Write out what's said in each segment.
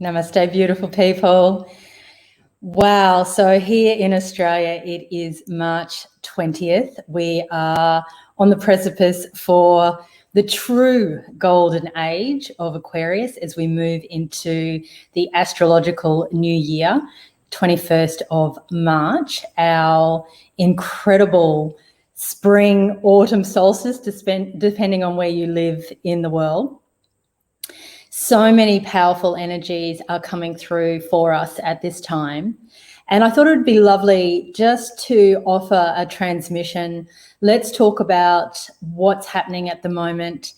Namaste, beautiful people. Wow, so here in Australia, it is March 20th. We are on the precipice for the true golden age of Aquarius as we move into the Astrological New Year, 21st of March, our incredible spring, autumn solstice, depending on where you live in the world. So many powerful energies are coming through for us at this time. And I thought it would be lovely just to offer a transmission. Let's talk about what's happening at the moment.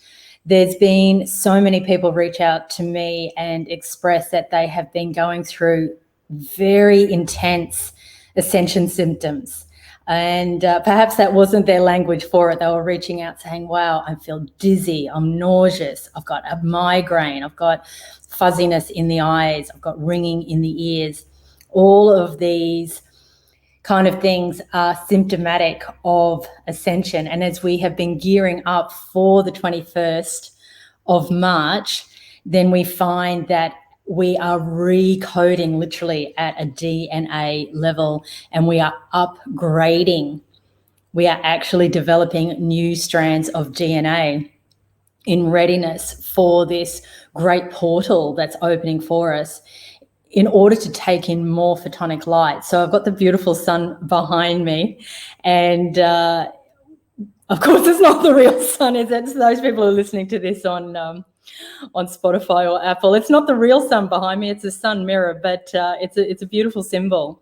There's been so many people reach out to me and express that they have been going through very intense ascension symptoms. And perhaps that wasn't their language for it. They were reaching out saying, wow, I feel dizzy, I'm nauseous, I've got a migraine, I've got fuzziness in the eyes, I've got ringing in the ears. All of these kind of things are symptomatic of ascension. And as we have been gearing up for the 21st of March, then we find that we are recoding literally at a DNA level, and we are upgrading. We are actually developing new strands of DNA in readiness for this great portal that's opening for us in order to take in more photonic light. So I've got the beautiful sun behind me, and of course it's not the real sun, is it? So those people who are listening to this on Spotify or Apple, it's not the real sun behind me, it's a sun mirror, but it's a beautiful symbol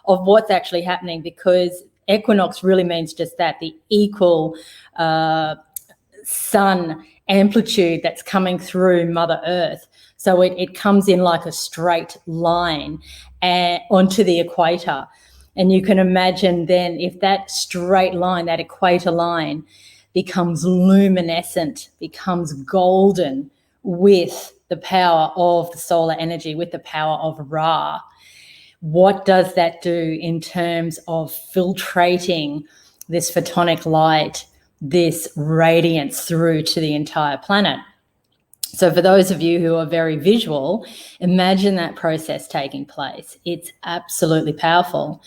of what's actually happening, because equinox really means just that, the equal sun amplitude that's coming through Mother Earth. So it comes in like a straight line onto the equator. And you can imagine then if that straight line, that equator line, becomes luminescent, becomes golden with the power of the solar energy, with the power of Ra. What does that do in terms of filtrating this photonic light, this radiance through to the entire planet? So for those of you who are very visual, imagine that process taking place. It's absolutely powerful.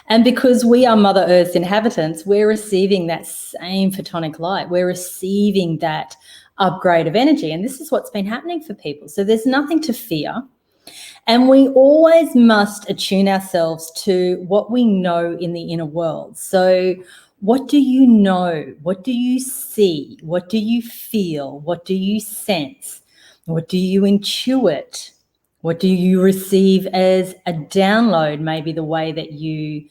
And because we are Mother Earth's inhabitants, we're receiving that same photonic light. We're receiving that upgrade of energy. And this is what's been happening for people. So there's nothing to fear. And we always must attune ourselves to what we know in the inner world. So what do you know? What do you see? What do you feel? What do you sense? What do you intuit? What do you receive as a download, maybe the way that you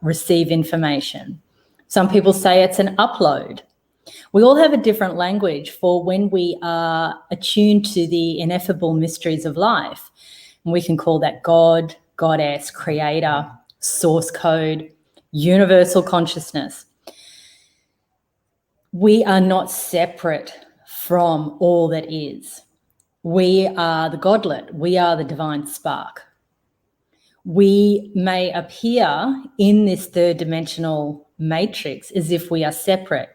receive information? Some people say it's an upload. We all have a different language for when we are attuned to the ineffable mysteries of life. And we can call that God, Goddess, Creator, Source Code, Universal Consciousness. We are not separate from all that is. We are the Godlet. We are the divine spark. We may appear in this third dimensional matrix as if we are separate.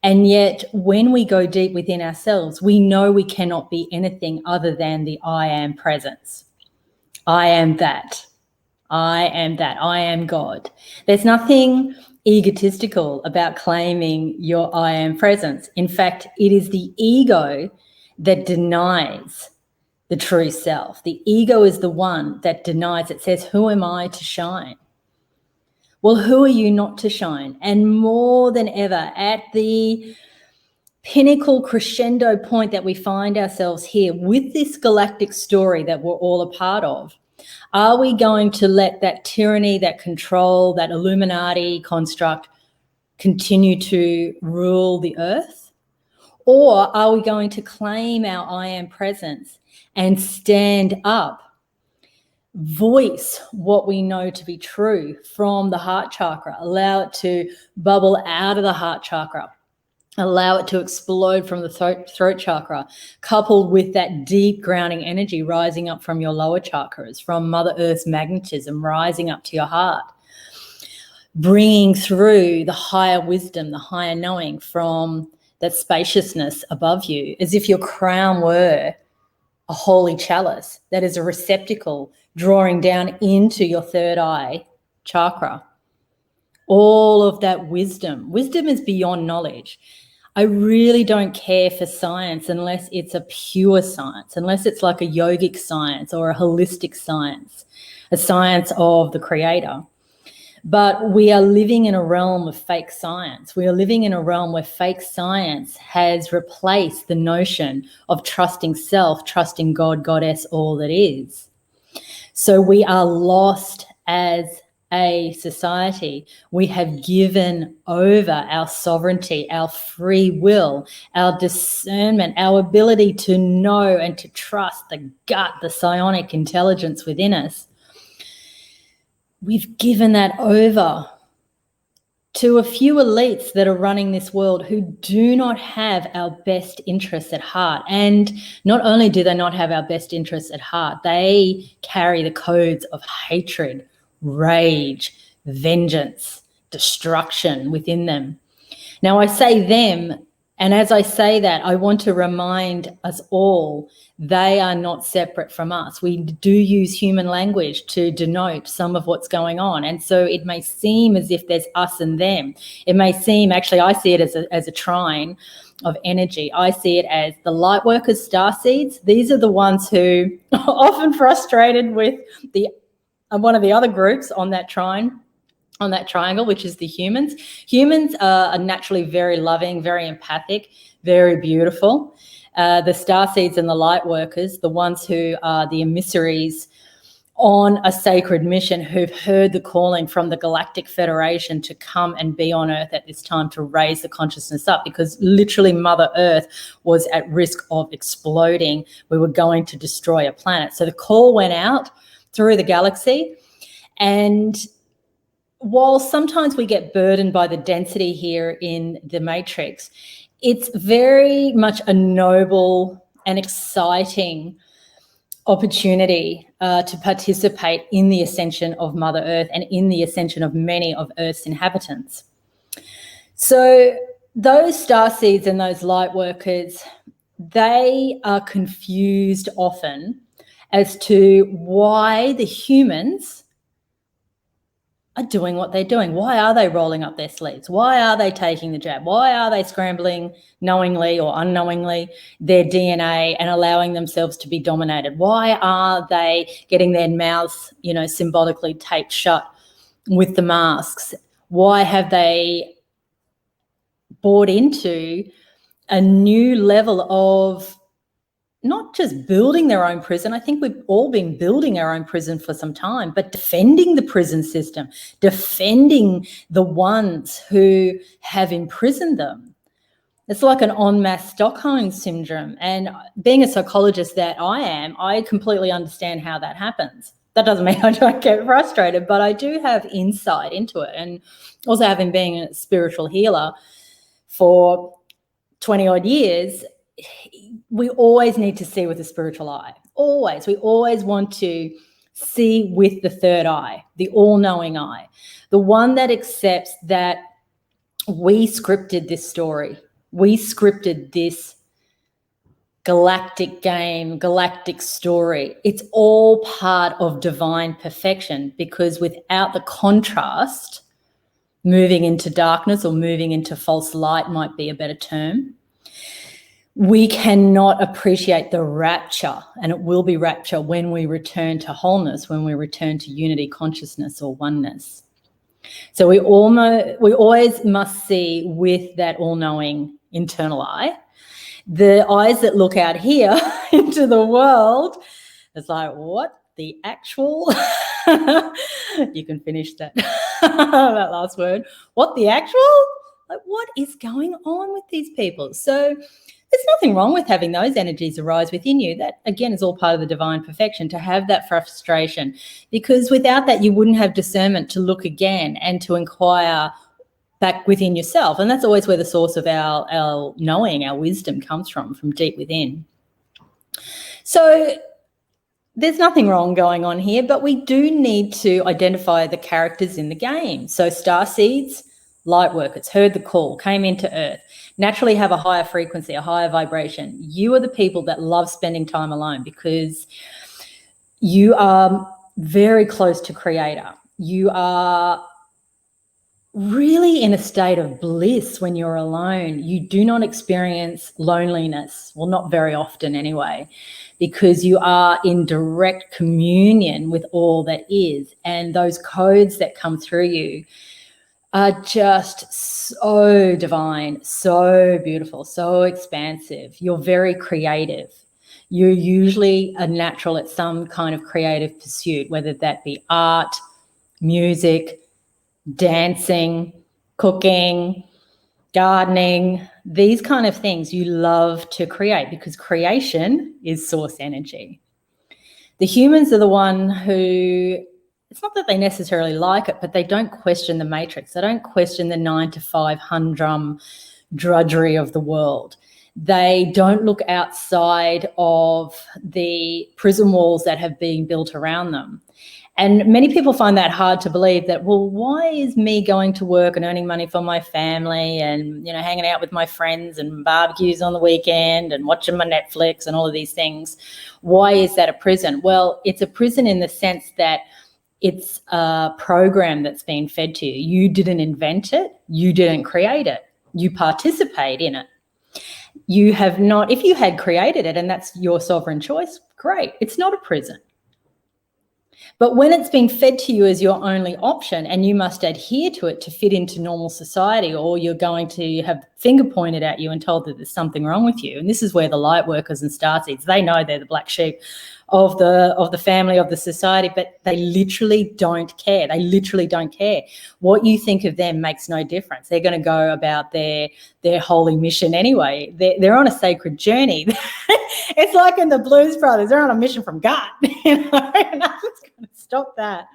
And yet when we go deep within ourselves, we know we cannot be anything other than the I am presence. I am that. I am that. I am God. There's nothing egotistical about claiming your I am presence. In fact, it is the ego that denies the true self. The ego is the one that denies. It says, who am I to shine? Well, who are you not to shine? And more than ever, at the pinnacle crescendo point that we find ourselves here with this galactic story that we're all a part of, are we going to let that tyranny, that control, that Illuminati construct continue to rule the earth? Or are we going to claim our I am presence and stand up, voice what we know to be true from the heart chakra, allow it to bubble out of the heart chakra, allow it to explode from the throat chakra, coupled with that deep grounding energy rising up from your lower chakras, from Mother Earth's magnetism rising up to your heart, bringing through the higher wisdom, the higher knowing from that spaciousness above you, as if your crown were a holy chalice that is a receptacle drawing down into your third eye chakra. All of that wisdom. Wisdom is beyond knowledge. I really don't care for science unless it's a pure science, unless it's like a yogic science or a holistic science, a science of the creator. But we are living in a realm of fake science. We are living in a realm where fake science has replaced the notion of trusting self, trusting God, goddess, all that is. So we are lost as a society. We have given over our sovereignty, our free will, our discernment, our ability to know and to trust the gut, the psionic intelligence within us. We've given that over to a few elites that are running this world who do not have our best interests at heart. And not only do they not have our best interests at heart, they carry the codes of hatred, rage, vengeance, destruction within them. Now, I say them, and as I say that, I want to remind us all they are not separate from us. We do use human language to denote some of what's going on. And so it may seem as if there's us and them. It may seem, actually, I see it as a trine of energy. I see it as the light workers, starseeds. These are the ones who are often frustrated with one of the other groups on that trine, on that triangle, which is the humans. Humans are naturally very loving, very empathic, very beautiful. The starseeds and the light workers, the ones who are the emissaries on a sacred mission, who've heard the calling from the Galactic Federation to come and be on Earth at this time to raise the consciousness up, because literally Mother Earth was at risk of exploding. We were going to destroy a planet. So the call went out through the galaxy, and while sometimes we get burdened by the density here in the Matrix, it's very much a noble and exciting opportunity to participate in the ascension of Mother Earth and in the ascension of many of Earth's inhabitants. So those starseeds and those light workers, they are confused often as to why the humans are doing what they're doing. Why are they rolling up their sleeves? Why are they taking the jab? Why are they scrambling knowingly or unknowingly their DNA and allowing themselves to be dominated? Why are they getting their mouths, symbolically taped shut with the masks? Why have they bought into a new level of not just building their own prison? I think we've all been building our own prison for some time, but defending the prison system, defending the ones who have imprisoned them. It's like an en masse Stockholm syndrome. And being a psychologist that I am, I completely understand how that happens. That doesn't mean I don't get frustrated, but I do have insight into it. And also, having been a spiritual healer for 20 odd years, we always need to see with the spiritual eye. Always. We always want to see with the third eye, the all-knowing eye, the one that accepts that we scripted this story. We scripted this galactic game, galactic story. It's all part of divine perfection, because without the contrast, moving into darkness or moving into false light might be a better term, we cannot appreciate the rapture, and it will be rapture when we return to wholeness, when we return to unity consciousness or oneness. So we always must see with that all-knowing internal eye. The eyes that look out here into the world, it's like, what the actual? You can finish that, that last word. What the actual? Like, what is going on with these people? So there's nothing wrong with having those energies arise within you. That, again, is all part of the divine perfection, to have that frustration, because without that, you wouldn't have discernment to look again and to inquire back within yourself. And that's always where the source of our knowing, our wisdom comes from deep within. So there's nothing wrong going on here, but we do need to identify the characters in the game. So starseeds, light workers, heard the call, came into Earth, naturally have a higher frequency, a higher vibration. You are the people that love spending time alone because you are very close to Creator. You are really in a state of bliss when you're alone. You do not experience loneliness, well, not very often anyway, because you are in direct communion with all that is. And those codes that come through you are just so divine, so beautiful, so expansive. You're very creative. You're usually a natural at some kind of creative pursuit, whether that be art, music, dancing, cooking, gardening, these kind of things you love to create because creation is source energy. The humans are the one who, it's not that they necessarily like it, but they don't question the matrix. They don't question the 9 to 5 humdrum drudgery of the world. They don't look outside of the prison walls that have been built around them. And many people find that hard to believe that, well, why is me going to work and earning money for my family and, hanging out with my friends and barbecues on the weekend and watching my Netflix and all of these things, why is that a prison? Well, it's a prison in the sense that it's a program that's been fed to you. You didn't invent it. You didn't create it. You participate in it. You have not, if you had created it and that's your sovereign choice, great. It's not a prison. But when it's been fed to you as your only option and you must adhere to it to fit into normal society, or you're going to have finger pointed at you and told that there's something wrong with you. And this is where the light workers and starseeds, they know they're the black sheep of the family, of the society, but they literally don't care. They literally don't care. What you think of them makes no difference. They're going to go about their holy mission anyway. They're on a sacred journey. It's like in the Blues Brothers, they're on a mission from God. Nothing's going to stop that.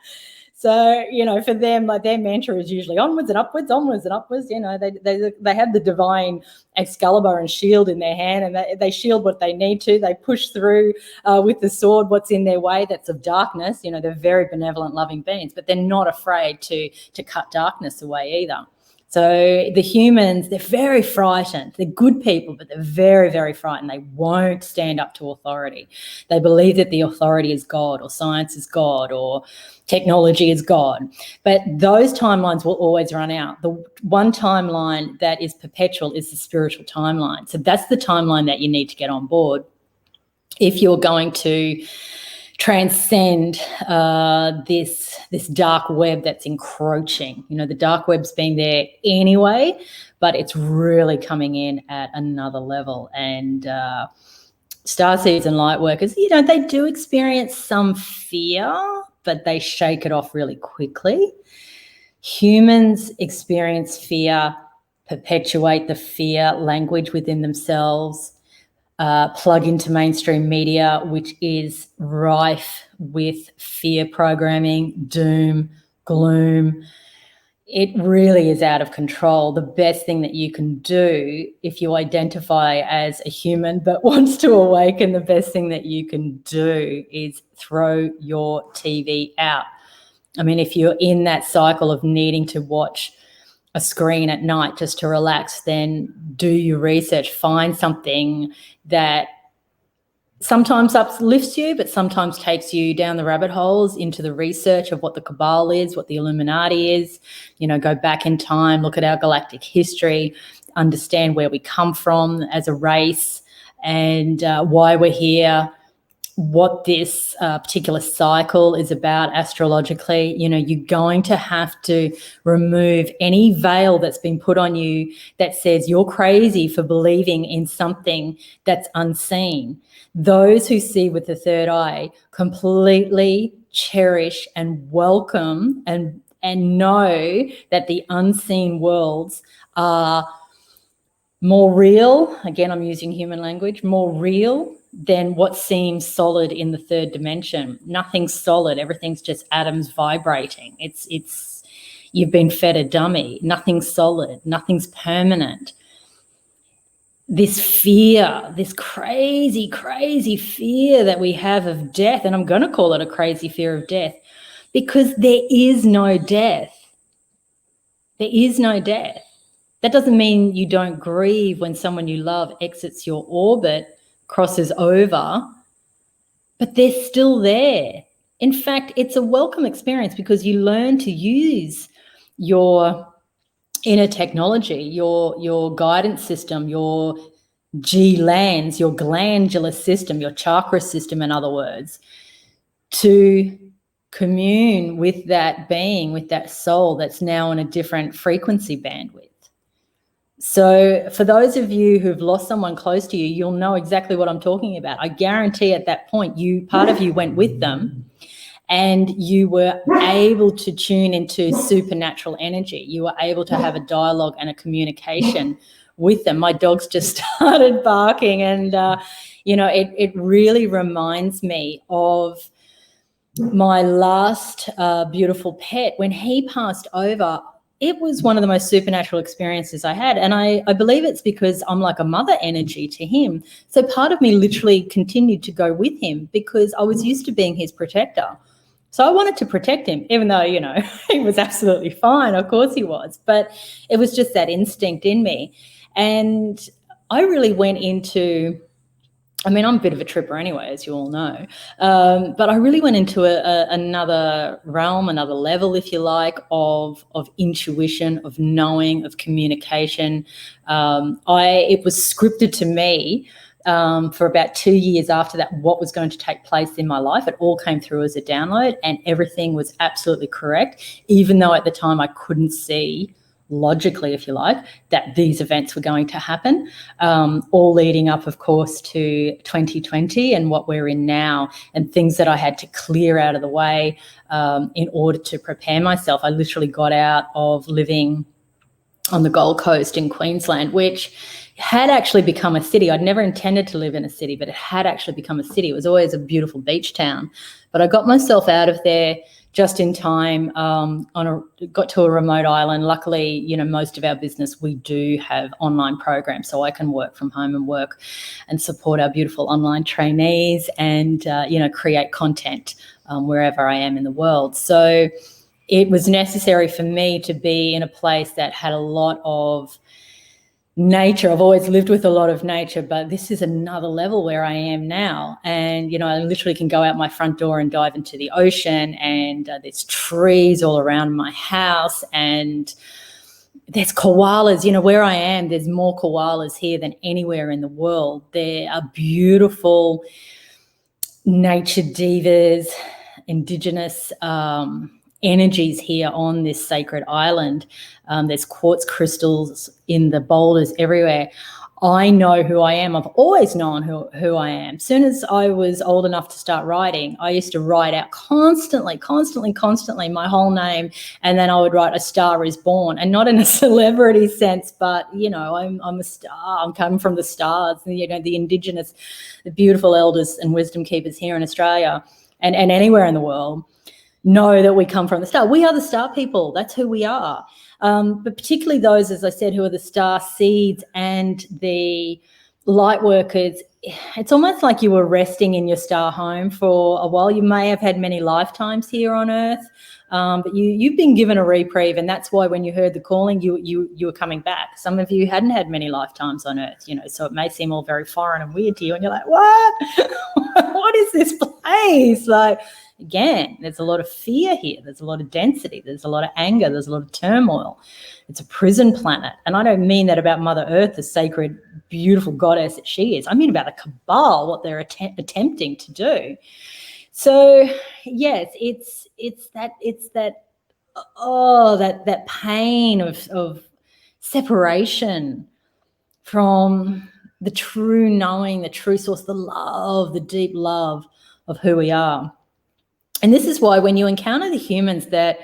So, for them, like their mantra is usually onwards and upwards, onwards and upwards. They have the divine Excalibur and shield in their hand, and they shield what they need to. They push through with the sword what's in their way that's of darkness. They're very benevolent, loving beings, but they're not afraid to cut darkness away either. So the humans, they're very frightened. They're good people, but they're very, very frightened. They won't stand up to authority. They believe that the authority is God, or science is God, or technology is God. But those timelines will always run out. The one timeline that is perpetual is the spiritual timeline. So that's the timeline that you need to get on board if you're going to transcend this dark web that's encroaching. The dark web's been there anyway, but it's really coming in at another level. And starseeds and light workers, they do experience some fear, but they shake it off really quickly. Humans experience fear, perpetuate the fear language within themselves, plug into mainstream media, which is rife with fear programming, doom, gloom. It really is out of control. The best thing that you can do if you identify as a human but wants to awaken, the best thing that you can do is throw your TV out. I mean, if you're in that cycle of needing to watch a screen at night just to relax, then do your research. Find something that sometimes uplifts you, but sometimes takes you down the rabbit holes into the research of what the Cabal is, what the Illuminati is. Go back in time, look at our galactic history, understand where we come from as a race and why we're here, what this particular cycle is about astrologically. You're going to have to remove any veil that's been put on you that says you're crazy for believing in something that's unseen. Those who see with the third eye completely cherish and welcome and know that the unseen worlds are more real. Again, I'm using human language, more real than what seems solid in the third dimension. Nothing's solid. Everything's just atoms vibrating. It's you've been fed a dummy. Nothing's solid. Nothing's permanent. This fear, this crazy, crazy fear that we have of death, and I'm going to call it a crazy fear of death because there is no death. There is no death. That doesn't mean you don't grieve when someone you love exits your orbit, crosses over, but they're still there. In fact, it's a welcome experience because you learn to use your inner technology, your guidance system, your G-lands, your glandular system, your chakra system, in other words, to commune with that being, with that soul that's now on a different frequency bandwidth. So for those of you who've lost someone close to you, you'll know exactly what I'm talking about. I guarantee at that point, part of you went with them and you were able to tune into supernatural energy. You were able to have a dialogue and a communication with them. My dogs just started barking and, it really reminds me of my last beautiful pet. When he passed over, it was one of the most supernatural experiences I had. And I believe it's because I'm like a mother energy to him. So part of me literally continued to go with him because I was used to being his protector. So I wanted to protect him, even though, he was absolutely fine. Of course he was. But it was just that instinct in me. And I really went into, I'm a bit of a tripper anyway, as you all know. But I really went into another realm, another level, if you like, of intuition, of knowing, of communication. It was scripted to me for about 2 years after that, what was going to take place in my life. It all came through as a download and everything was absolutely correct, even though at the time I couldn't see logically, if you like, that these events were going to happen, all leading up, of course, to 2020 and what we're in now and things that I had to clear out of the way in order to prepare myself. I literally got out of living on the Gold Coast in Queensland, which had actually become a city. I'd never intended to live in a city, but it had actually become a city. It was always a beautiful beach town. But I got myself out of there just in time, got to a remote island. Luckily, most of our business, we do have online programs, so I can work from home and work and support our beautiful online trainees and, create content wherever I am in the world. So it was necessary for me to be in a place that had a lot of nature. I've always lived with a lot of nature, but this is another level where I am now. And, I literally can go out my front door and dive into the ocean and there's trees all around my house and there's koalas. Where I am, there's more koalas here than anywhere in the world. There are beautiful nature divas, indigenous energies here on this sacred island. There's quartz crystals in the boulders everywhere. I know who I am. I've always known who I am. As soon as I was old enough to start writing, I used to write out constantly my whole name, and then I would write "A Star is Born," and not in a celebrity sense, but I'm a star. I'm coming from the stars, and the indigenous, the beautiful elders and wisdom keepers here in Australia and anywhere in the world know that we come from the star. We are the star people. That's who we are. But particularly those, as I said, who are the star seeds and the light workers, it's almost like you were resting in your star home for a while. You may have had many lifetimes here on Earth, but you've been given a reprieve, and that's why when you heard the calling, you were coming back. Some of you hadn't had many lifetimes on Earth, so it may seem all very foreign and weird to you, and you're like, what? What is this place? Again, there's a lot of fear here. There's a lot of density. There's a lot of anger. There's a lot of turmoil. It's a prison planet. And I don't mean that about Mother Earth, the sacred, beautiful goddess that she is. I mean about the cabal, what they're attempting to do. So, yes, it's that pain of separation from the true knowing, the true source, the love, the deep love of who we are. And this is why when you encounter the humans that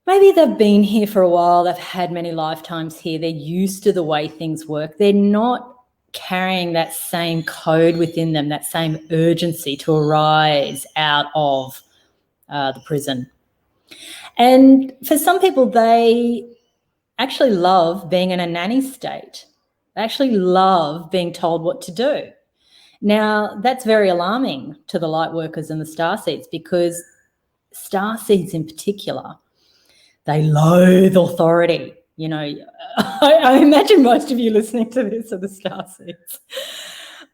maybe they've been here for a while, they've had many lifetimes here, they're used to the way things work, they're not carrying that same code within them, that same urgency to arise out of the prison. And for some people, they actually love being in a nanny state. They actually love being told what to do. Now, that's very alarming to the light workers and the starseeds, because starseeds in particular, They loathe authority. You know, I imagine most of you listening to this are the starseeds.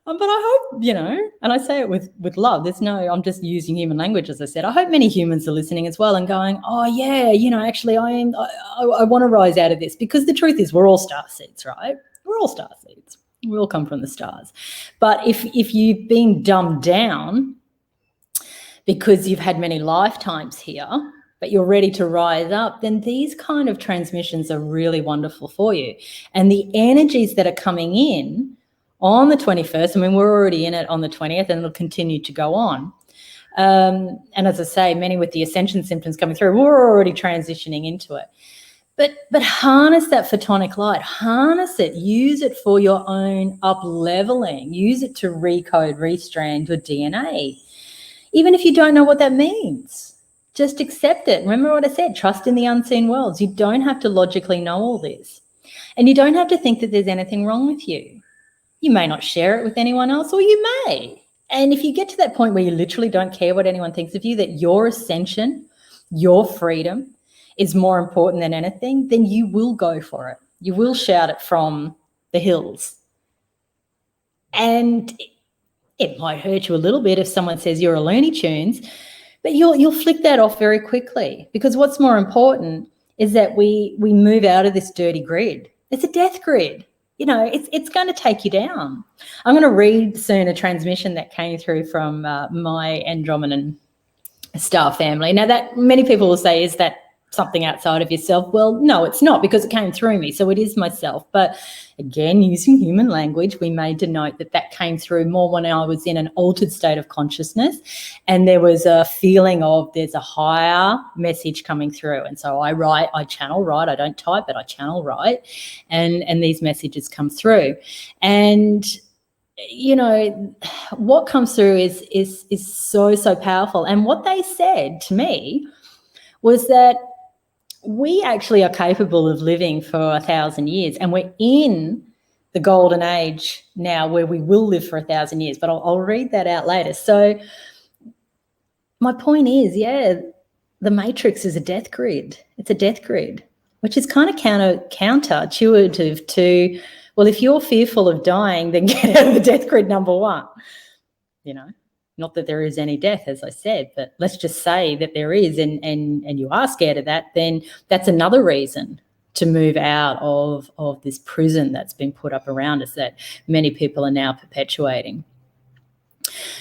But I hope, you know, and I say it with love. I'm just using human language, as I said. I hope many humans are listening as well and going, oh, yeah, you know, actually I want to rise out of this, because the truth is we're all starseeds, right? We're all starseeds. We all come from the stars. But if you've been dumbed down because you've had many lifetimes here, but you're ready to rise up, then these kind of transmissions are really wonderful for you. And the energies that are coming in on the 21st, I mean, we're already in it on the 20th, and it'll continue to go on. And as I say, many with the ascension symptoms coming through, we're already transitioning into it. But harness that photonic light, harness it, use it for your own up-leveling, use it to recode, restrand your DNA. Even if you don't know what that means, just accept it. Remember what I said, trust in the unseen worlds. You don't have to logically know all this. And you don't have to think that there's anything wrong with you. You may not share it with anyone else, or you may. And if you get to that point where you literally don't care what anyone thinks of you, that your ascension, your freedom is more important than anything, then you will go for it. You will shout it from the hills. And it might hurt you a little bit if someone says you're a Looney Tunes, but you'll flick that off very quickly, because what's more important is that we move out of this dirty grid. It's a death grid. You know, it's going to take you down. I'm going to read soon a transmission that came through from my Andromedan star family. Now, that many people will say, is that something outside of yourself? Well, no, it's not, because it came through me, so it is myself. But again, using human language, we may denote that came through more when I was in an altered state of consciousness, and there was a feeling of there's a higher message coming through. And so I channel write. I don't type, but I channel write, and these messages come through. And you know, what comes through is so powerful. And what they said to me was that we actually are capable of living for 1,000 years, and we're in the golden age now where we will live for 1,000 years. But I'll read that out later. So my point is, yeah, the matrix is a death grid. It's a death grid, which is kind of counterintuitive to, well, if you're fearful of dying, then get out of the death grid, number one. You know, not that there is any death, as I said, but let's just say that there is, and you are scared of that, then that's another reason to move out of this prison that's been put up around us that many people are now perpetuating.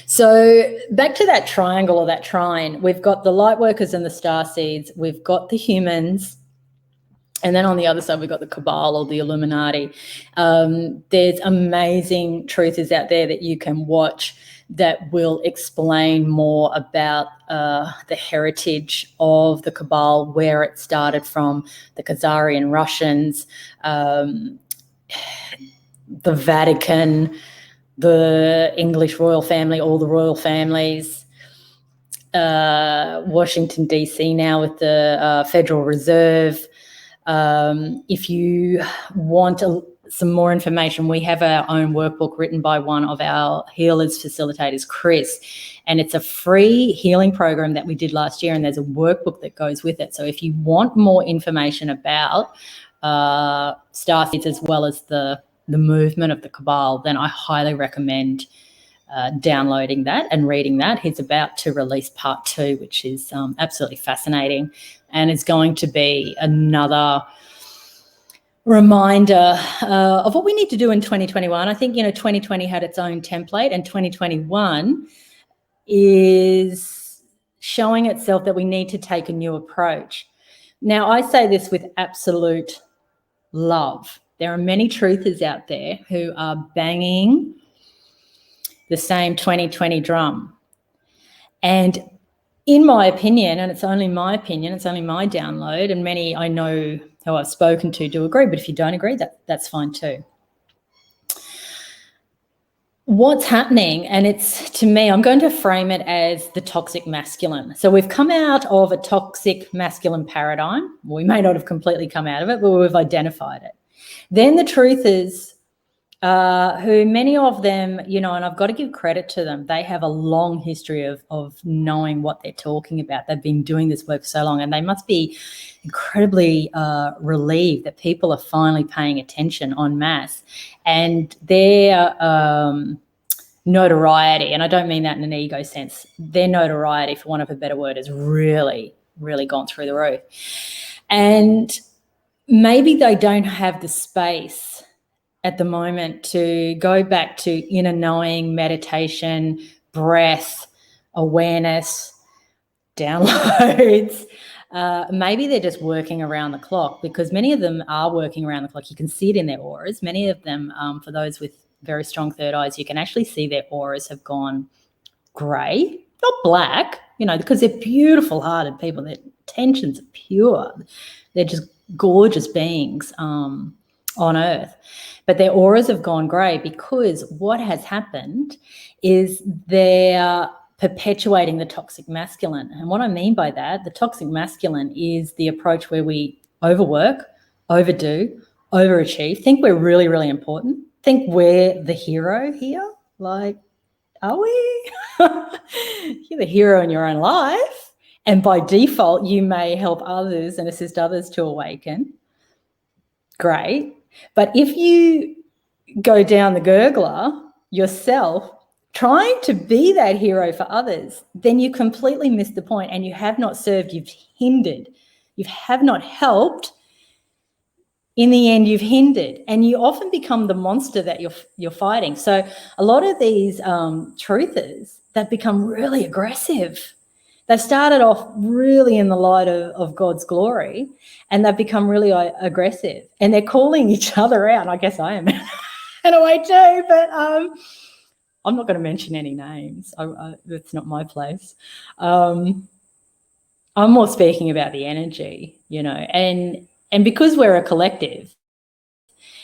So back to that triangle or that trine, we've got the light workers and the starseeds, we've got the humans, and then on the other side, we've got the cabal or the Illuminati. There's amazing truthers out there that you can watch that will explain more about the heritage of the cabal, where it started from, the Khazarian Russians, the Vatican, the English royal family, all the royal families, Washington, D.C. now with the Federal Reserve. If you want some more information, we have our own workbook written by one of our healers, facilitators, Chris, and it's a free healing program that we did last year, and there's a workbook that goes with it. So if you want more information about Starseeds as well as the movement of the cabal, then I highly recommend downloading that and reading that. He's about to release part 2, which is absolutely fascinating, and it's going to be another reminder of what we need to do in 2021. I think, 2020 had its own template, and 2021 is showing itself that we need to take a new approach. Now, I say this with absolute love. There are many truthers out there who are banging the same 2020 drum. And in my opinion, and it's only my opinion, it's only my download, and many I know who I've spoken to do agree, but if you don't agree, that's fine too. What's happening, and it's, to me, I'm going to frame it as the toxic masculine. So we've come out of a toxic masculine paradigm. We may not have completely come out of it, but we've identified it. Then the truthers who many of them, and I've got to give credit to them, they have a long history of knowing what they're talking about. They've been doing this work for so long, and they must be incredibly relieved that people are finally paying attention en masse. And their notoriety, and I don't mean that in an ego sense, their notoriety, for want of a better word, has really, really gone through the roof. And maybe they don't have the space at the moment to go back to inner knowing, meditation, breath, awareness, downloads. Maybe they're just working around the clock, because many of them are working around the clock. You can see it in their auras. Many of them, for those with very strong third eyes, you can actually see their auras have gone grey, not black, because they're beautiful hearted people. Their intentions are pure. They're just gorgeous beings on earth. But their auras have gone grey because what has happened is they're perpetuating the toxic masculine. And what I mean by that, the toxic masculine is the approach where we overwork, overdo, overachieve, think we're really, really important, think we're the hero here. Like, are we? You're the hero in your own life. And by default, you may help others and assist others to awaken. Great. But if you go down the gurgler yourself, trying to be that hero for others, then you completely miss the point, and you have not served, you've hindered. You have not helped. In the end, you've hindered, and you often become the monster that you're fighting. So a lot of these truthers, they've become really aggressive. They've started off really in the light of God's glory, and they've become really aggressive, and they're calling each other out. I guess I am in a way too, but I'm not going to mention any names. It's not my place. I'm more speaking about the energy, and because we're a collective,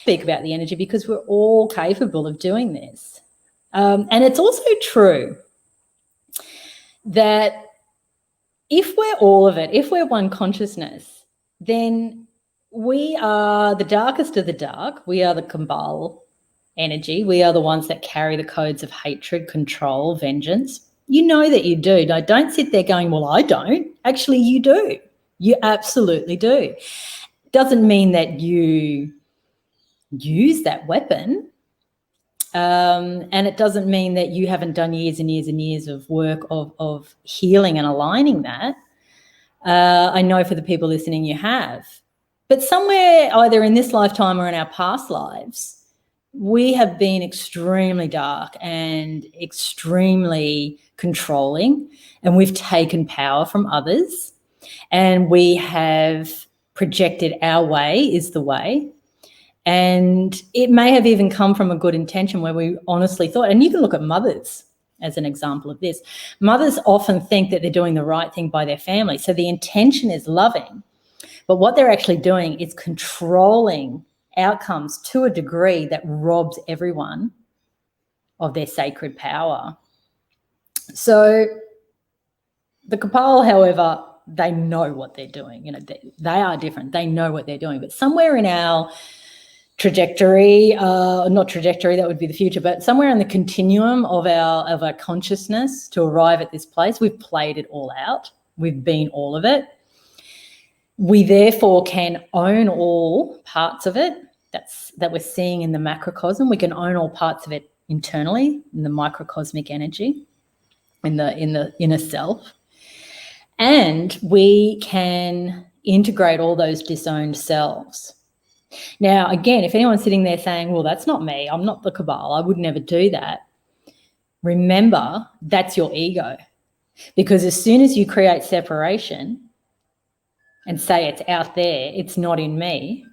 speak about the energy because we're all capable of doing this. And it's also true that if we're all of it, if we're one consciousness, then we are the darkest of the dark. We are the Cabal energy. We are the ones that carry the codes of hatred, control, vengeance. You know that you do. Now, don't sit there going, well, I don't. Actually, you do. You absolutely do. Doesn't mean that you use that weapon. And it doesn't mean that you haven't done years and years and years of work of healing and aligning that. I know for the people listening, you have. But somewhere, either in this lifetime or in our past lives, we have been extremely dark and extremely controlling, and we've taken power from others, and we have projected our way is the way. And it may have even come from a good intention where we honestly thought, and you can look at mothers as an example of this. Mothers often think that they're doing the right thing by their family. So the intention is loving, but what they're actually doing is controlling outcomes to a degree that robs everyone of their sacred power. So the Cabal, however, they know what they're doing. They are different. They know what they're doing. But somewhere in our trajectory, not trajectory, that would be the future, but somewhere in the continuum of our consciousness to arrive at this place, we've played it all out. We've been all of it. We therefore can own all parts of it that we're seeing in the macrocosm. We can own all parts of it internally in the microcosmic energy, in the inner self. And we can integrate all those disowned selves. Now, again, if anyone's sitting there saying, well, that's not me, I'm not the Cabal, I would never do that, remember, that's your ego. Because as soon as you create separation and say it's out there, it's not in me,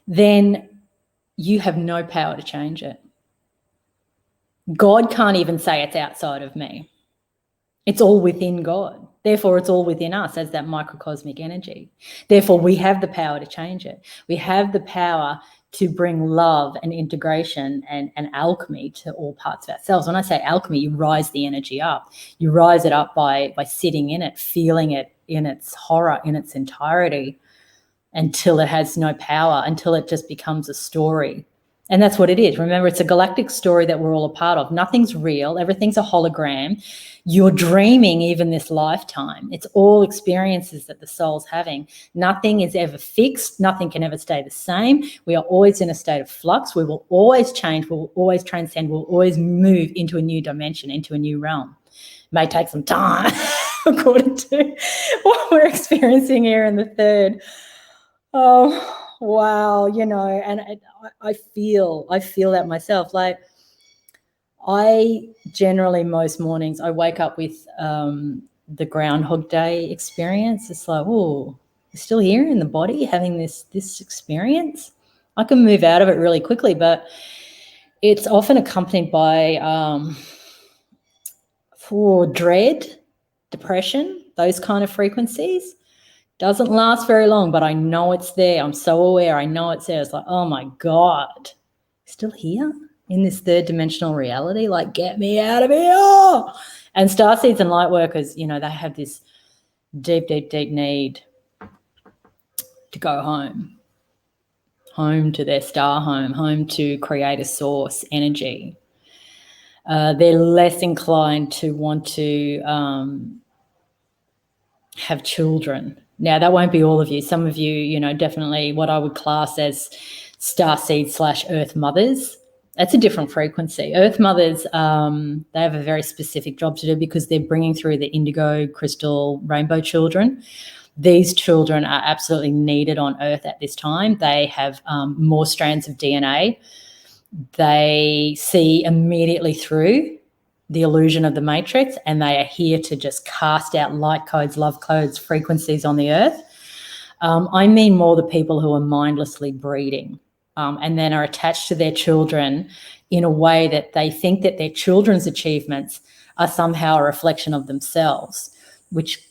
then you have no power to change it. God can't even say it's outside of me. It's all within God. Therefore, it's all within us as that microcosmic energy. Therefore, we have the power to change it. We have the power to bring love and integration and alchemy to all parts of ourselves. When I say alchemy, you rise the energy up. You rise it up by sitting in it, feeling it in its horror, in its entirety, until it has no power, until it just becomes a story And that's what it is. Remember, it's a galactic story that we're all a part of. Nothing's real. Everything's a hologram. You're dreaming even this lifetime. It's all experiences that the soul's having. Nothing is ever fixed. Nothing can ever stay the same. We are always in a state of flux. We will always change. We will always transcend. We'll always move into a new dimension, into a new realm. It may take some time, according to what we're experiencing here in the third. Oh, wow, and I feel that myself. Like, I generally, most mornings, I wake up with the Groundhog Day experience. It's like, oh, you're still here in the body having this experience. I can move out of it really quickly, but it's often accompanied by dread, depression, those kind of frequencies. Doesn't last very long, but I know it's there. I'm so aware. I know it's there. It's like, oh my God, still here in this third dimensional reality? Like, get me out of here. And starseeds and light workers, they have this deep, deep, deep need to go home to their star home to create a source energy. They're less inclined to want to have children. Now, that won't be all of you. Some of you, definitely what I would class as starseed / earth mothers. That's a different frequency. Earth mothers, they have a very specific job to do because they're bringing through the indigo, crystal, rainbow children. These children are absolutely needed on Earth at this time. They have more strands of DNA. They see immediately through the illusion of the matrix, and they are here to just cast out light codes, love codes, frequencies on the earth. I mean more the people who are mindlessly breeding and then are attached to their children in a way that they think that their children's achievements are somehow a reflection of themselves, which,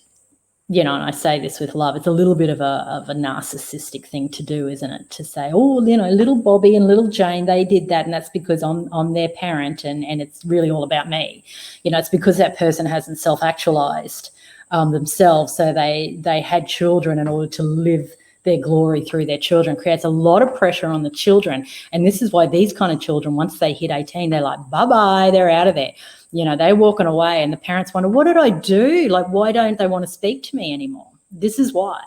and I say this with love, it's a little bit of a narcissistic thing to do, isn't it? To say, oh, little Bobby and little Jane, they did that, and that's because I'm their parent, and it's really all about me. It's because that person hasn't self-actualized themselves, so they had children in order to live their glory through their children. Creates a lot of pressure on the children, and this is why these kind of children, once they hit 18, they're like, bye-bye, they're out of there. They're walking away, and the parents wonder, what did I do? Like, why don't they want to speak to me anymore? This is why.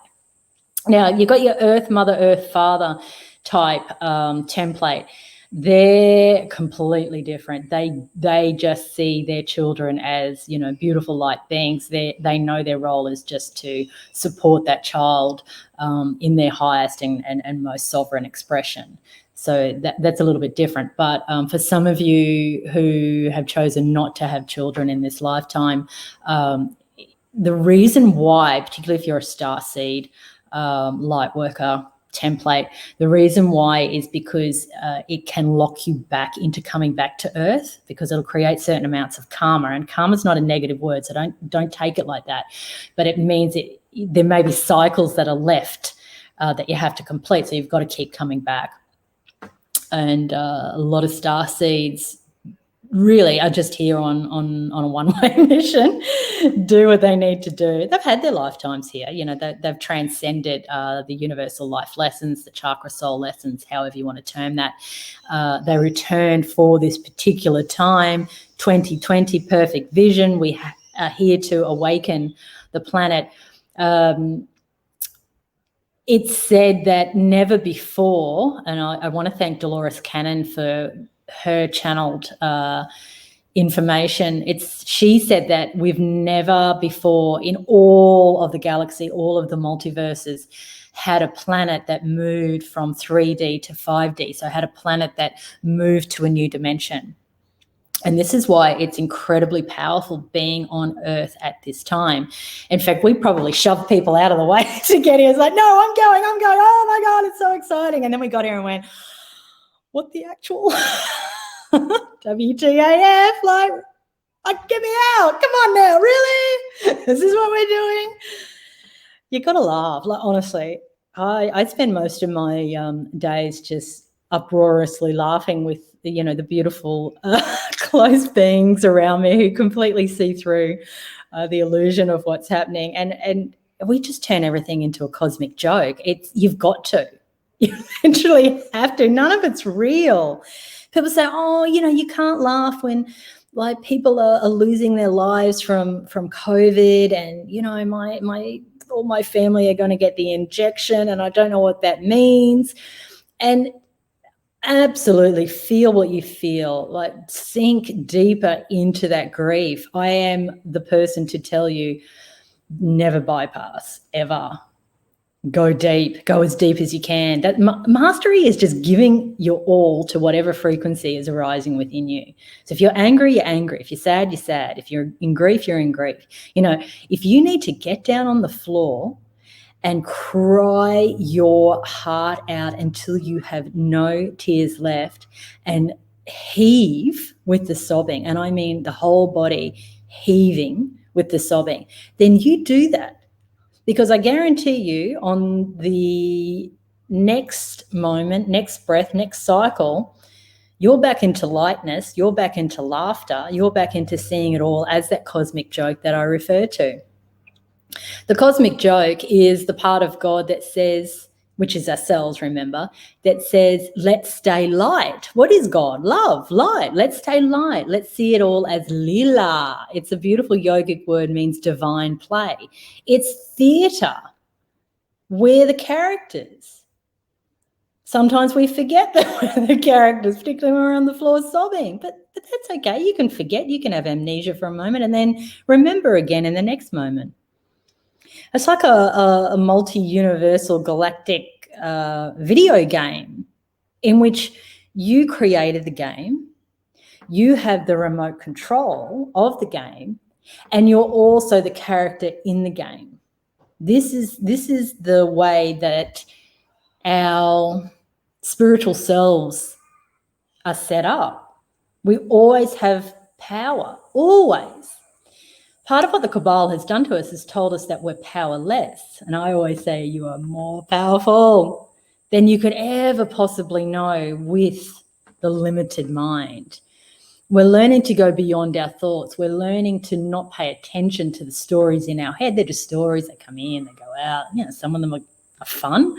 Now, you've got your earth mother, earth father type template. They're completely different. They just see their children as, beautiful light beings. They know their role is just to support that child in their highest and most sovereign expression. So that's a little bit different. But for some of you who have chosen not to have children in this lifetime, the reason why, particularly if you're a starseed light worker template, the reason why is because it can lock you back into coming back to Earth, because it'll create certain amounts of karma. And karma is not a negative word, so don't take it like that. But it means there may be cycles that are left that you have to complete, so you've got to keep coming back. And a lot of starseeds really are just here on a one-way mission, do what they need to do. They've had their lifetimes here. They've transcended the universal life lessons, the chakra soul lessons, however you want to term that. They returned for this particular time, 2020, perfect vision. We are here to awaken the planet. It's said that never before, and I want to thank Dolores Cannon for her channeled information. She said that we've never before in all of the galaxy, all of the multiverses, had a planet that moved from 3D to 5D. So had a planet that moved to a new dimension. And this is why it's incredibly powerful being on Earth at this time. In fact, we probably shoved people out of the way to get here. It's like, no, I'm going. Oh my God, it's so exciting. And then we got here and went, what the actual WTAF? Like, get me out. Come on now, really? This is what we're doing? You got to laugh. Like, honestly, I spend most of my days just uproariously laughing with the beautiful close beings around me who completely see through the illusion of what's happening, and we just turn everything into a cosmic joke. You've got to. You literally have to. None of it's real. People say, oh, you can't laugh when like people are losing their lives from COVID, and all my family are going to get the injection, and I don't know what that means. And absolutely feel what you feel, like sink deeper into that grief. I am the person to tell you, never bypass, ever. Go deep, go as deep as you can. That mastery is just giving your all to whatever frequency is arising within you. So if you're angry, you're angry. If you're sad, you're sad. If you're in grief, you're in grief. If you need to get down on the floor and cry your heart out until you have no tears left and heave with the sobbing, and I mean the whole body heaving with the sobbing, then you do that. Because I guarantee you, on the next moment, next breath, next cycle, you're back into lightness, you're back into laughter, you're back into seeing it all as that cosmic joke that I refer to. The cosmic joke is the part of God that says, which is ourselves, remember, that says, let's stay light. What is God? Love, light. Let's stay light. Let's see it all as lila. It's a beautiful yogic word, means divine play. It's theatre. We're the characters. Sometimes we forget that we're the characters, particularly when we're on the floor sobbing. But that's okay. You can forget. You can have amnesia for a moment and then remember again in the next moment. It's like a multi-universal galactic video game in which you created the game, you have the remote control of the game, and you're also the character in the game. This is the way that our spiritual selves are set up. We always have power, always. Part of what the Cabal has done to us is told us that we're powerless. And I always say you are more powerful than you could ever possibly know with the limited mind. We're learning to go beyond our thoughts. We're learning to not pay attention to the stories in our head. They're just stories that come in, they go out. Some of them are fun.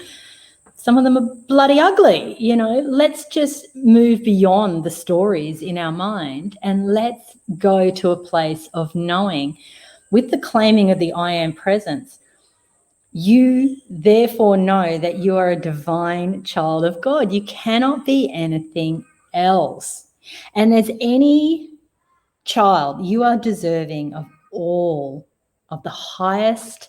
Some of them are bloody ugly. Let's just move beyond the stories in our mind and let's go to a place of knowing, with the claiming of the I am presence, you therefore know that you are a divine child of God. You cannot be anything else. And as any child, you are deserving of all of the highest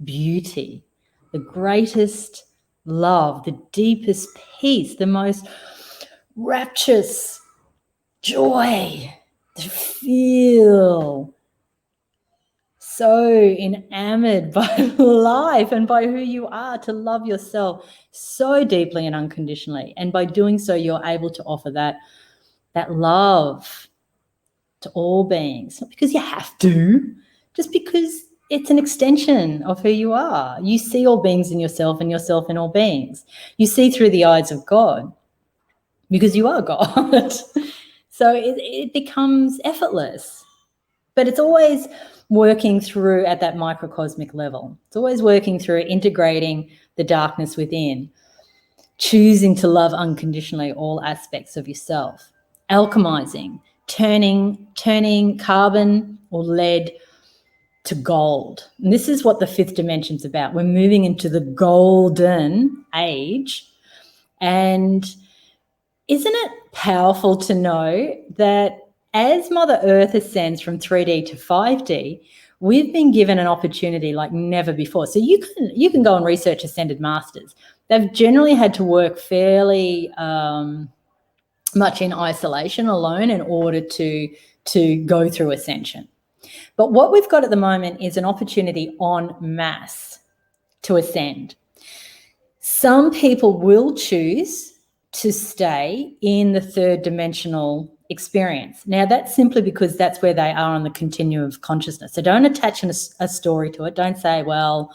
beauty, the greatest love, the deepest peace, the most rapturous joy, to feel so enamored by life and by who you are, to love yourself so deeply and unconditionally. And by doing so, you're able to offer that love to all beings, not because you have to, just because it's an extension of who you are. You see all beings in yourself and yourself in all beings. You see through the eyes of God because you are God. So it becomes effortless. But it's always working through at that microcosmic level. It's always working through integrating the darkness within, choosing to love unconditionally all aspects of yourself, alchemizing, turning carbon or lead to gold. And this is what the fifth dimension's about. We're moving into the golden age. And isn't it powerful to know that as Mother Earth ascends from 3D to 5D, we've been given an opportunity like never before. So you can go and research ascended masters. They've generally had to work fairly much in isolation alone in order to go through ascension. But what we've got at the moment is an opportunity en masse to ascend. Some people will choose to stay in the third dimensional experience. Now, that's simply because that's where they are on the continuum of consciousness. So don't attach a story to it. Don't say, well,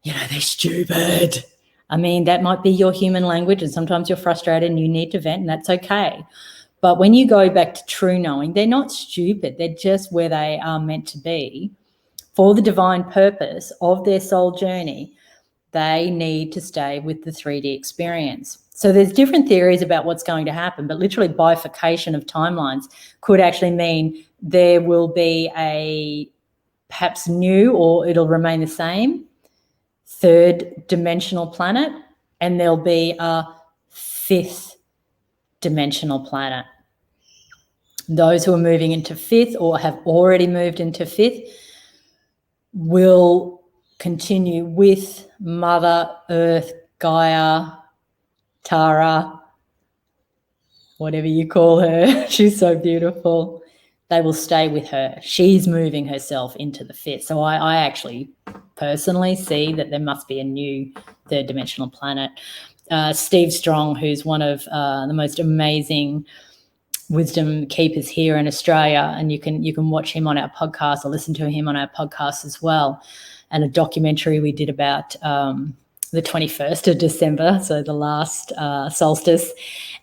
they're stupid. I mean, that might be your human language, and sometimes you're frustrated and you need to vent, and that's okay. But when you go back to true knowing, they're not stupid. They're just where they are meant to be for the divine purpose of their soul journey. They need to stay with the 3D experience. So there's different theories about what's going to happen, but literally bifurcation of timelines could actually mean there will be a perhaps new, or it'll remain the same, third dimensional planet, and there'll be a fifth dimensional planet. Those who are moving into fifth or have already moved into fifth will continue with Mother Earth, Gaia, Tara, whatever you call her. She's so beautiful. They will stay with her. She's moving herself into the fifth. So I actually personally see that there must be a new third dimensional planet. Steve Strong, who's one of the most amazing wisdom keepers here in Australia, and you can watch him on our podcast or listen to him on our podcast as well, and a documentary we did about the 21st of December, so the last solstice,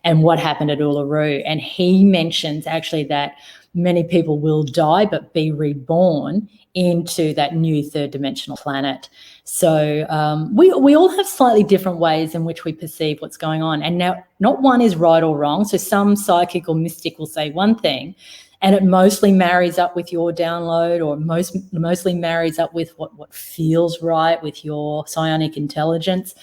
and what happened at Uluru. And he mentions actually that many people will die but be reborn into that new third dimensional planet. So we all have slightly different ways in which we perceive what's going on. And now not one is right or wrong. So some psychic or mystic will say one thing and it mostly marries up with your download, or mostly marries up with what feels right with your psionic intelligence,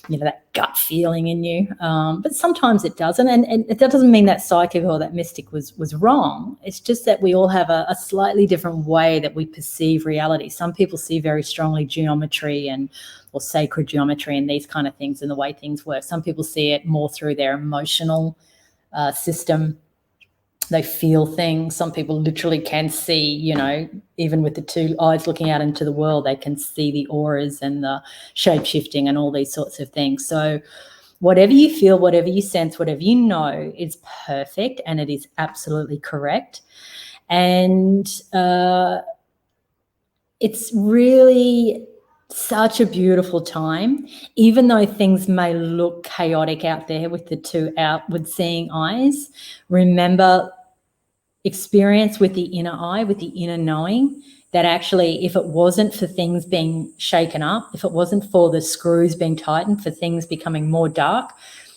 that gut feeling in you. But sometimes it doesn't. And that doesn't mean that psychic or that mystic was wrong. It's just that we all have a slightly different way that we perceive reality. Some people see very strongly geometry or sacred geometry and these kind of things and the way things work. Some people see it more through their emotional system. They feel things. Some people literally can see, even with the two eyes looking out into the world, they can see the auras and the shape-shifting and all these sorts of things. So whatever you feel, whatever you sense, whatever you know is perfect and it is absolutely correct. And it's really such a beautiful time, even though things may look chaotic out there with the two outward seeing eyes. Remember, experience with the inner eye, with the inner knowing, that actually if it wasn't for things being shaken up, if it wasn't for the screws being tightened, for things becoming more dark,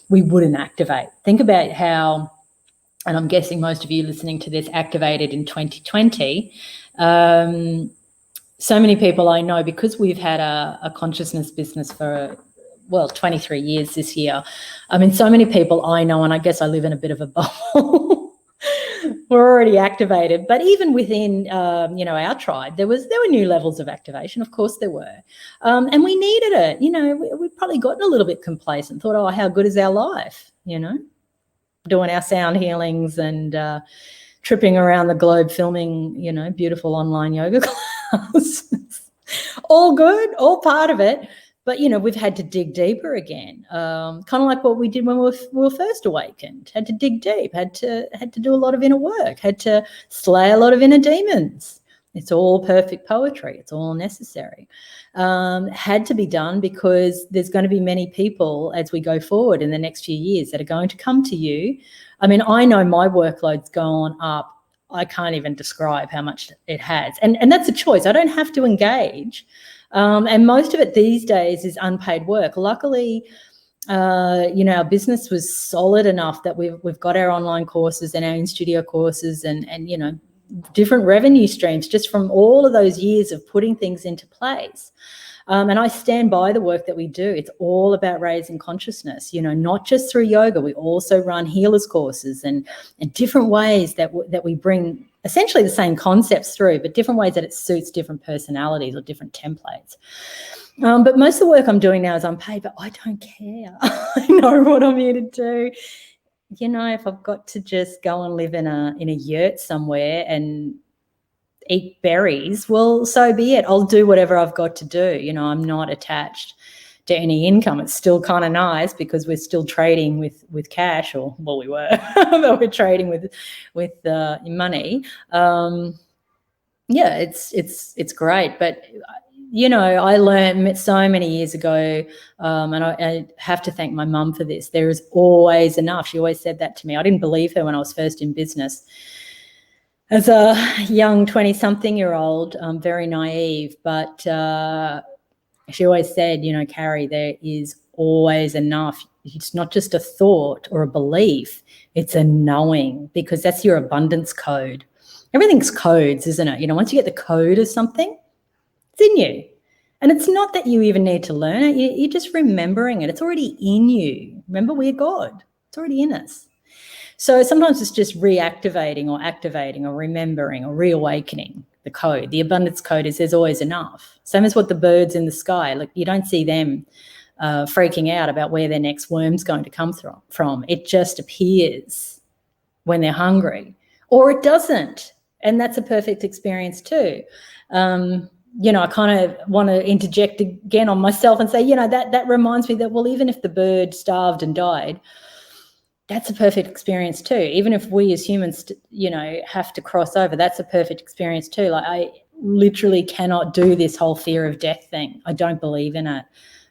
we wouldn't activate. Think about how, and I'm guessing most of you listening to this activated in 2020. So many people I know, because we've had a consciousness business for 23 years this year. I mean, so many people I know, and I guess I live in a bit of a bubble, were already activated. But even within, our tribe, there were new levels of activation. Of course there were. And we needed it. We've probably gotten a little bit complacent, thought, oh, how good is our life, doing our sound healings and tripping around the globe filming, beautiful online yoga classes. All good, all part of it. But, we've had to dig deeper again, kind of like what we did when we were first awakened. Had to dig deep, had to do a lot of inner work, had to slay a lot of inner demons. It's all perfect poetry. It's all necessary. Had to be done because there's going to be many people as we go forward in the next few years that are going to come to you. I mean, I know my workload's gone up. I can't even describe how much it has. And that's a choice. I don't have to engage. And most of it these days is unpaid work. Luckily, our business was solid enough that we've got our online courses and our in-studio courses and different revenue streams just from all of those years of putting things into place. And I stand by the work that we do. It's all about raising consciousness, not just through yoga. We also run healers courses and different ways that we bring essentially the same concepts through, but different ways that it suits different personalities or different templates. But most of the work I'm doing now is unpaid, but I don't care. I know what I'm here to do. If I've got to just go and live in a yurt somewhere and eat berries, well, so be it. I'll do whatever I've got to do. I'm not attached to any income. It's still kind of nice because we're still trading with cash, or we were, but we're trading with money. It's great. But I learned so many years ago, and I have to thank my mum for this. There is always enough. She always said that to me. I didn't believe her when I was first in business. As a young 20-something-year-old, very naive, but She always said, Carrie, there is always enough. It's not just a thought or a belief, it's a knowing, because that's your abundance code. Everything's codes, isn't it? Once you get the code of something, it's in you. And it's not that you even need to learn it. You're just remembering it. It's already in you. Remember, we're God. It's already in us. So sometimes it's just reactivating or activating or remembering or reawakening the code. The abundance code is there's always enough. Same as what the birds in the sky, like you don't see them freaking out about where their next worm's going to come from. It just appears when they're hungry, or it doesn't. And that's a perfect experience too. I kind of want to interject again on myself and say, that reminds me that, well, even if the bird starved and died, that's a perfect experience too. Even if we as humans, have to cross over, that's a perfect experience too. Like, I literally cannot do this whole fear of death thing. I don't believe in it.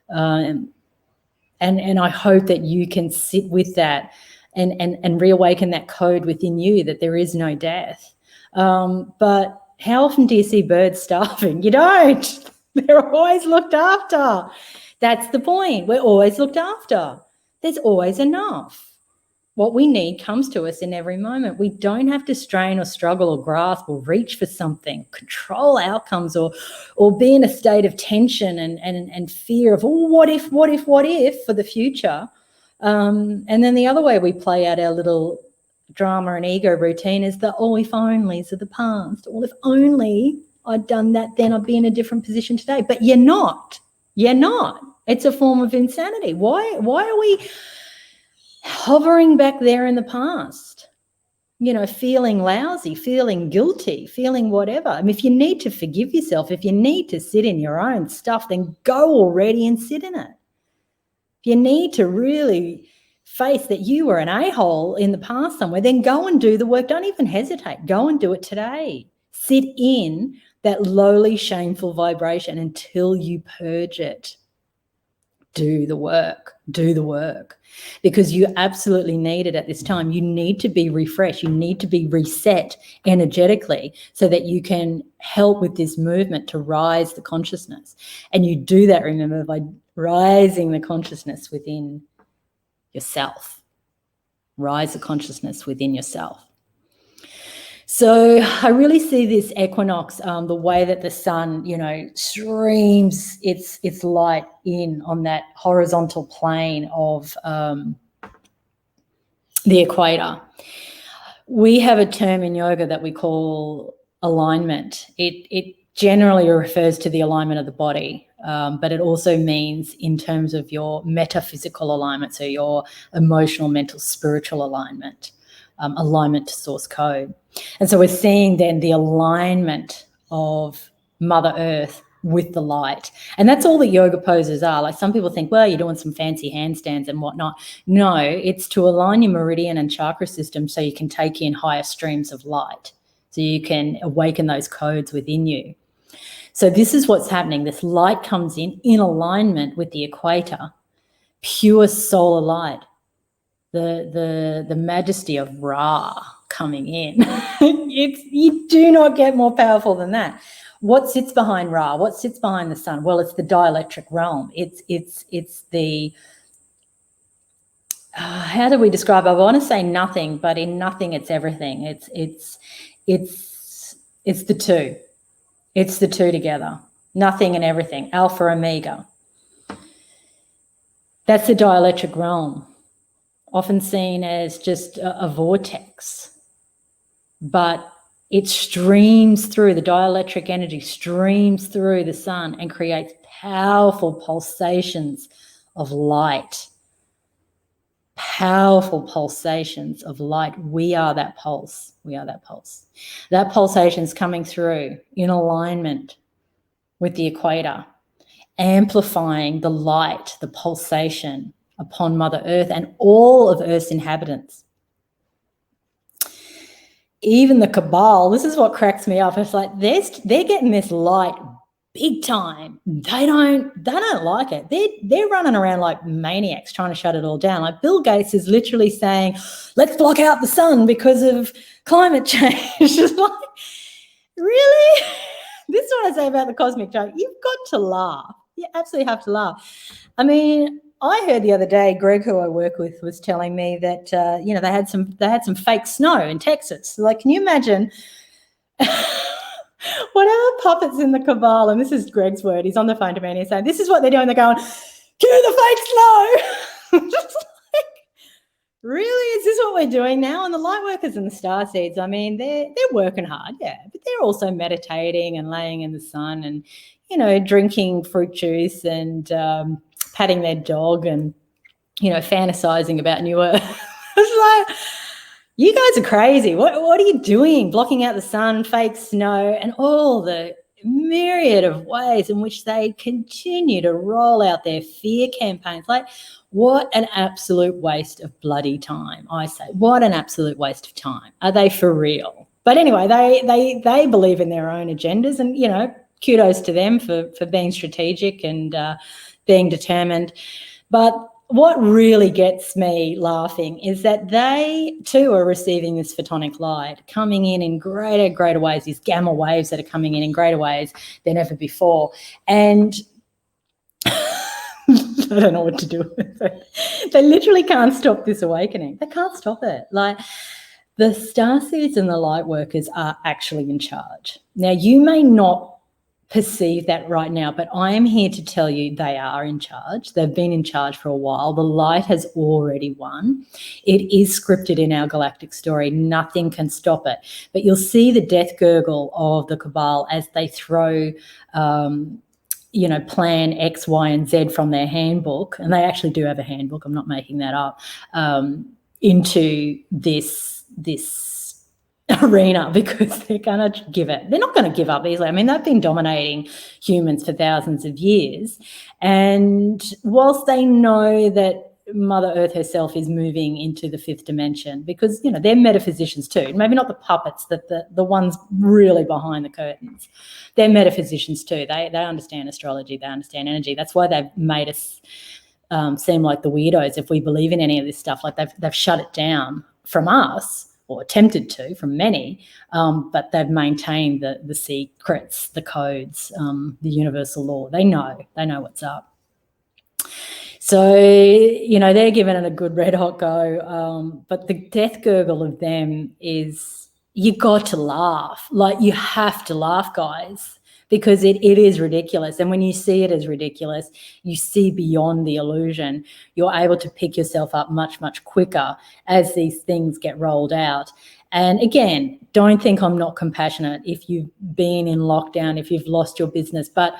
And I hope that you can sit with that and reawaken that code within you that there is no death. But how often do you see birds starving? You don't. They're always looked after. That's the point. We're always looked after. There's always enough. What we need comes to us in every moment. We don't have to strain or struggle or grasp or reach for something, control outcomes, or be in a state of tension and fear of, what if for the future. And then the other way we play out our little drama and ego routine is the if onlys of the past. Well, if only I'd done that, then I'd be in a different position today. But you're not. You're not. It's a form of insanity. Why are we hovering back there in the past, feeling lousy, feeling guilty, feeling whatever? I mean, if you need to forgive yourself, if you need to sit in your own stuff, then go already and sit in it. If you need to really face that you were an a-hole in the past somewhere, then go and do the work. Don't even hesitate. Go and do it today. Sit in that lowly, shameful vibration until you purge it. Do the work. Do the work. Because you absolutely need it at this time. You need to be refreshed. You need to be reset energetically so that you can help with this movement to rise the consciousness. And you do that, remember, by rising the consciousness within yourself. Rise the consciousness within yourself. So I really see this equinox, the way that the sun, streams its light in on that horizontal plane of the equator. We have a term in yoga that we call alignment. It generally refers to the alignment of the body, but it also means in terms of your metaphysical alignment, so your emotional, mental, spiritual alignment, alignment to source code. And so we're seeing then the alignment of Mother Earth with the light. And that's all that yoga poses are. Like, some people think, well, you're doing some fancy handstands and whatnot. No, it's to align your meridian and chakra system so you can take in higher streams of light, so you can awaken those codes within you. So this is what's happening. This light comes in alignment with the equator, pure solar light, the majesty of Ra coming in. You do not get more powerful than that. What sits behind Ra? What sits behind the sun? Well, it's the dielectric realm. It's the how do we describe it? I want to say nothing, but in nothing, it's everything. It's the two. It's the two together. Nothing and everything. Alpha, omega. That's the dielectric realm, often seen as just a vortex, but it streams through, the dielectric energy streams through the sun and creates powerful pulsations of light. Powerful pulsations of light. We are that pulse. We are that pulse. That pulsation is coming through in alignment with the equator, amplifying the light, the pulsation upon Mother Earth and all of Earth's inhabitants. Even the cabal, this is what cracks me up. It's like they're getting this light big time. They don't like it. They're running around like maniacs trying to shut it all down. Like, Bill Gates is literally saying, let's block out the sun because of climate change. It's like, really? This is what I say about the cosmic joke. You've got to laugh. You absolutely have to laugh. I mean, I heard the other day, Greg, who I work with, was telling me that they had some fake snow in Texas. Like, can you imagine? Whatever puppets in the cabal, and this is Greg's word, he's on the phone to me and he's saying, this is what they're doing. They're going, cue the fake snow. Just like, really? Is this what we're doing now? And the light workers and the starseeds, I mean, they're working hard, yeah, but they're also meditating and laying in the sun and, drinking fruit juice and patting their dog and, fantasizing about New Earth. It's like, you guys are crazy. What are you doing? Blocking out the sun, fake snow, and all the myriad of ways in which they continue to roll out their fear campaigns. Like, what an absolute waste of bloody time, I say. What an absolute waste of time. Are they for real? But anyway, they believe in their own agendas, and, kudos to them for being strategic and being determined. But what really gets me laughing is that they too are receiving this photonic light coming in greater ways, these gamma waves that are coming in greater ways than ever before. And I don't know what to do with it. They literally can't stop this awakening. They can't stop it. Like, the starseeds and the light workers are actually in charge. Now, you may not perceive that right now, but I am here to tell you they are in charge. They've been in charge for a while. The light has already won. It is scripted in our galactic story. Nothing can stop it. But you'll see the Deathgurgle of the cabal as they throw plan X, Y, and Z from their handbook, and they actually do have a handbook, I'm not making that up, into this arena, because they're going to they're not going to give up easily. I mean, they've been dominating humans for thousands of years, and whilst they know that Mother Earth herself is moving into the fifth dimension, because they're metaphysicians too, maybe not the puppets, that the ones really behind the curtains, they're metaphysicians too. They understand astrology, they understand energy. That's why they've made us seem like the weirdos if we believe in any of this stuff. Like, they've shut it down from us, or attempted to, from many, but they've maintained the secrets, the codes, the universal law. They know what's up. So, they're giving it a good red hot go, but the death gurgle of them is, you got to laugh. Like, you have to laugh, guys, because it is ridiculous. And when you see it as ridiculous, you see beyond the illusion. You're able to pick yourself up much, much quicker as these things get rolled out. And again, don't think I'm not compassionate if you've been in lockdown, if you've lost your business, but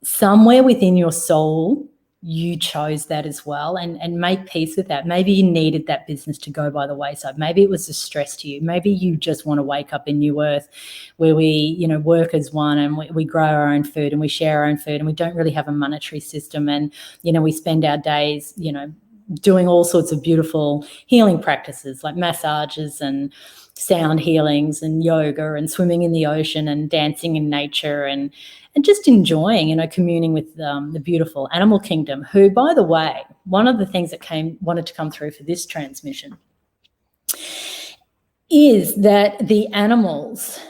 somewhere within your soul, you chose that as well, and make peace with that. Maybe you needed that business to go by the wayside. Maybe it was a stress to you. Maybe you just want to wake up in New Earth where we, work as one, and we grow our own food and we share our own food, and we don't really have a monetary system, and, we spend our days, doing all sorts of beautiful healing practices like massages and sound healings and yoga and swimming in the ocean and dancing in nature and just enjoying, communing with the beautiful animal kingdom, who, by the way, one of the things that wanted to come through for this transmission is that the animals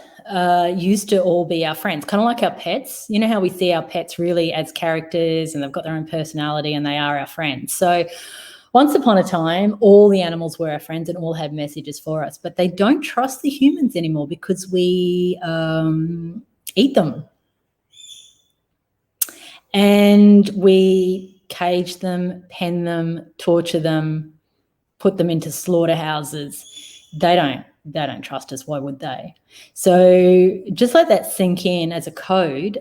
used to all be our friends, kind of like our pets. You know how we see our pets really as characters and they've got their own personality and they are our friends. So once upon a time, all the animals were our friends and all had messages for us, but they don't trust the humans anymore because we eat them. And we cage them, pen them, torture them, put them into slaughterhouses. They don't trust us. Why would they? So just let that sink in as a code,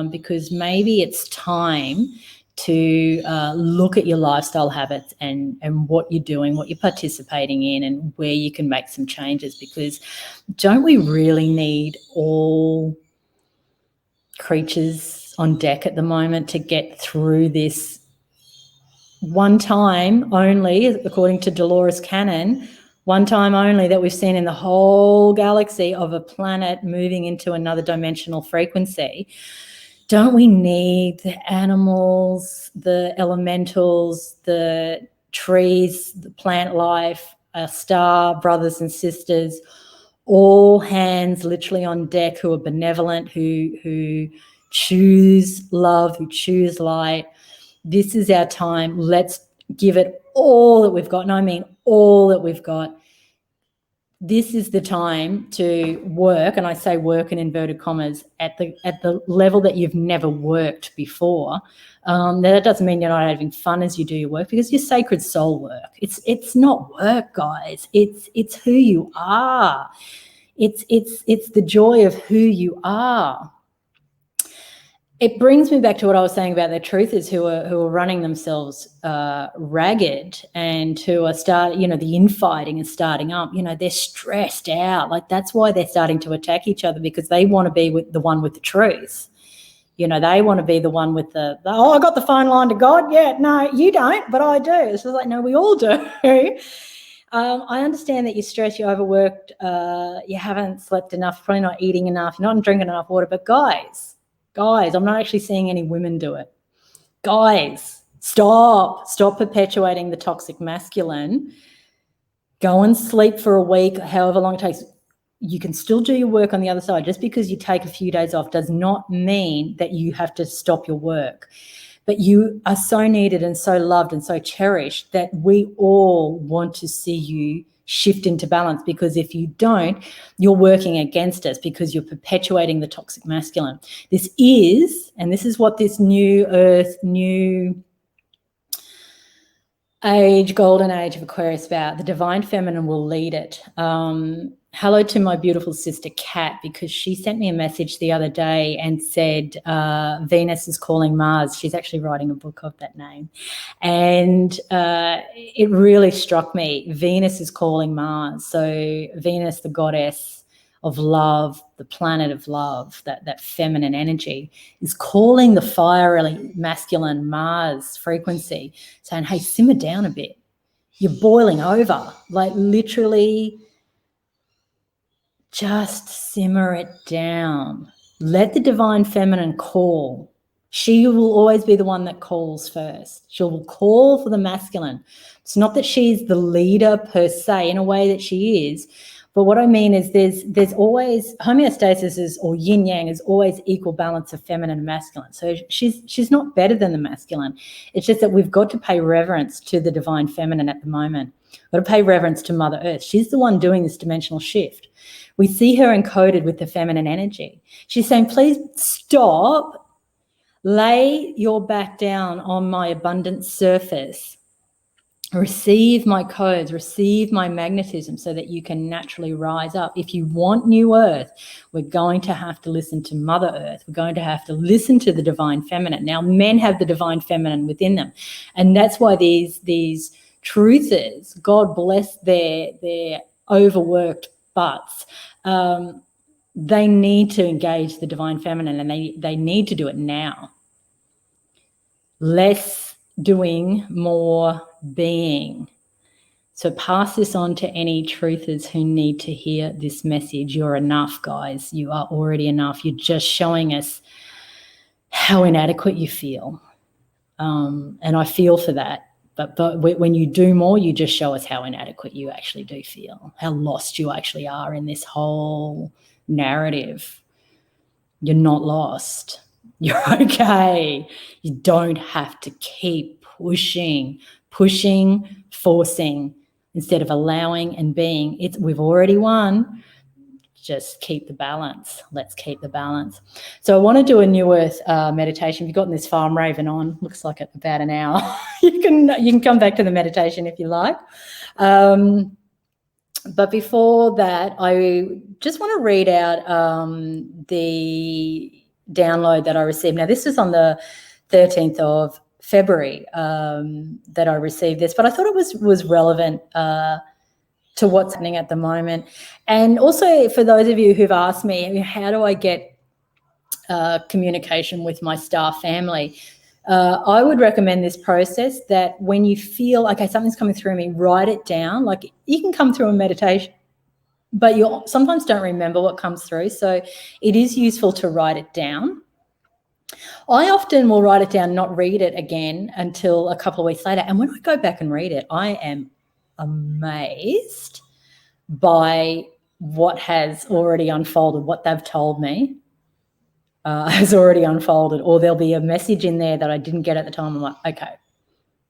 because maybe it's time to look at your lifestyle habits and what you're doing, what you're participating in, and where you can make some changes, because don't we really need all creatures on deck at the moment to get through this one time only, according to Dolores Cannon, one time only that we've seen in the whole galaxy of a planet moving into another dimensional frequency? Don't we need the animals, the elementals, the trees, the plant life, our star brothers and sisters, all hands literally on deck, who are benevolent, who choose love, who choose light. This is our time. Let's give it all that we've got. And I mean all that we've got. This is the time to work, and I say work in inverted commas, at the level that you've never worked before. Now that doesn't mean you're not having fun as you do your work, because your sacred soul work. It's not work, guys. It's who you are. It's the joy of who you are. It brings me back to what I was saying about the truthers who are running themselves ragged, and who are the infighting is starting up. They're stressed out. Like, that's why they're starting to attack each other, because they want to be with the one with the truth. They want to be the one with the I got the phone line to God. Yeah, no, you don't, but I do. It's just like, no, we all do. I understand that you're stressed, you're overworked, you haven't slept enough, probably not eating enough, you're not drinking enough water. But guys, I'm not actually seeing any women do it. Guys, stop perpetuating the toxic masculine. Go and sleep for a week, however long it takes. You can still do your work on the other side. Just because you take a few days off does not mean that you have to stop your work. But you are so needed and so loved and so cherished that we all want to see you shift into balance, because if you don't, you're working against us, because you're perpetuating the toxic masculine. This is what this new earth, new age, golden age of Aquarius about. The divine feminine will lead it. Hello to my beautiful sister Kat, because she sent me a message the other day and said Venus is calling Mars. She's actually writing a book of that name. And it really struck me. Venus is calling Mars. So Venus, the goddess of love, the planet of love, that feminine energy, is calling the fiery masculine Mars frequency, saying, hey, simmer down a bit. You're boiling over. Like, literally, just simmer it down. Let the divine feminine call. She will always be the one that calls first. She'll call for the masculine. It's not that she's the leader per se, in a way that she is. But what I mean is there's always homeostasis, or yin yang is always equal balance of feminine and masculine. So she's not better than the masculine. It's just that we've got to pay reverence to the divine feminine at the moment. We've got to pay reverence to Mother Earth. She's the one doing this dimensional shift. We see her encoded with the feminine energy. She's saying, please stop, lay your back down on my abundant surface. Receive my codes, receive my magnetism, so that you can naturally rise up. If you want new earth, we're going to have to listen to Mother Earth. We're going to have to listen to the divine feminine. Now, men have the divine feminine within them. And that's why these truthers, God bless their overworked butts, they need to engage the divine feminine, and they need to do it now. Less doing, more being. So pass this on to any truthers who need to hear this message. You're enough, guys. You are already enough. You're just showing us how inadequate you feel. And I feel for that. But when you do more, you just show us how inadequate you actually do feel, how lost you actually are in this whole narrative. You're not lost. You're okay. You don't have to keep pushing, forcing, instead of allowing and being. We've already won. Just keep the balance. Let's keep the balance. So I want to do a New Earth meditation. If you've gotten this far, I'm raving on. Looks like it's about an hour. You can come back to the meditation if you like. But before that, I just want to read out the download that I received. Now, this was on the 13th of February that I received this, but I thought it was relevant to what's happening at the moment. And also for those of you who've asked me, how do I get communication with my star family? I would recommend this process, that when you feel, okay, something's coming through me, write it down. Like, you can come through a meditation, but you sometimes don't remember what comes through. So it is useful to write it down. I often will write it down, not read it again until a couple of weeks later. And when I go back and read it, I am amazed by what has already unfolded, what they've told me. has already unfolded, or there'll be a message in there that I didn't get at the time. I'm like, okay,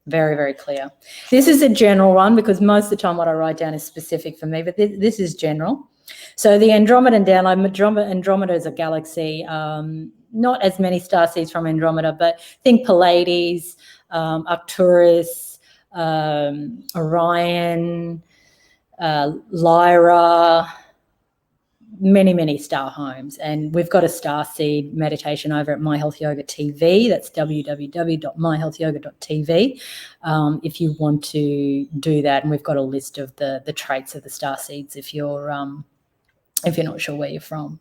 very, very clear. This is a general one because most of the time what I write down is specific for me, but this is general. So the Andromedan download, Andromeda is a galaxy, not as many starseeds from Andromeda, but think Pleiades, Arcturus, Orion, Lyra, many, many star homes. And we've got a starseed meditation over at My Health Yoga TV. That's www.myhealthyoga.tv if you want to do that. And we've got a list of the traits of the starseeds if you're not sure where you're from.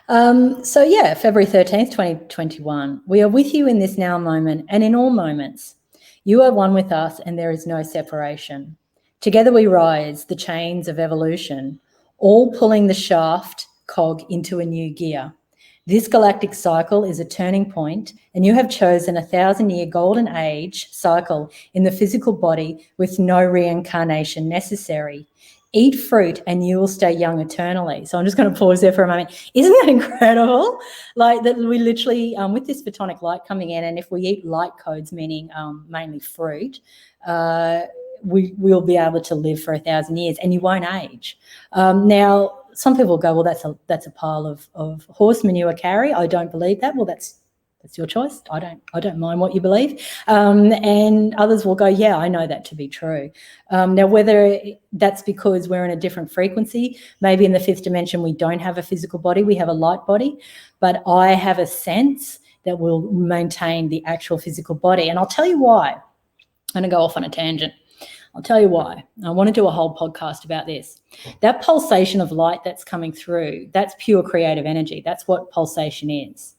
So yeah, February 13th, 2021. We are with you in this now moment and in all moments. You are one with us and there is no separation. Together we rise, the chains of evolution, all pulling the shaft cog into a new gear. This galactic cycle is a turning point, and you have chosen a 1,000-year golden age cycle in the physical body with no reincarnation necessary. Eat fruit and you will stay young eternally. So I'm just going to pause there for a moment. Isn't that incredible? Like that we literally, with this photonic light coming in, and if we eat light codes, meaning mainly fruit, we'll be able to live for 1,000 years and you won't age. Now, some people go, well, that's a pile of horse manure carry. I don't believe that. Well, that's your choice. I don't mind what you believe. And others will go, yeah, I know that to be true. Now, whether that's because we're in a different frequency, maybe in the fifth dimension we don't have a physical body, we have a light body, but I have a sense that will maintain the actual physical body. And I'll tell you why. I'm going to go off on a tangent. I'll tell you why. I want to do a whole podcast about this. That pulsation of light that's coming through, that's pure creative energy. That's what pulsation is.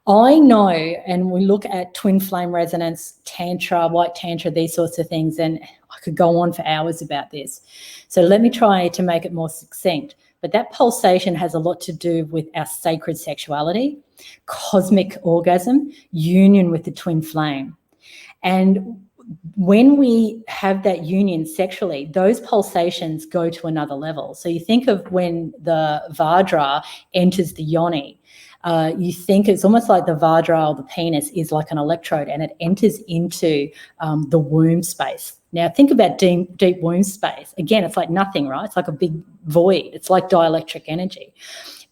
I know, and we look at twin flame resonance, tantra, white tantra, these sorts of things, and I could go on for hours about this. So let me try to make it more succinct. But that pulsation has a lot to do with our sacred sexuality, cosmic orgasm, union with the twin flame. And when we have that union sexually, those pulsations go to another level. So you think of when the Vajra enters the yoni, you think it's almost like the Vajra or the penis is like an electrode and it enters into the womb space. Now think about deep womb space. Again, it's like nothing, right? It's like a big void. It's like dielectric energy.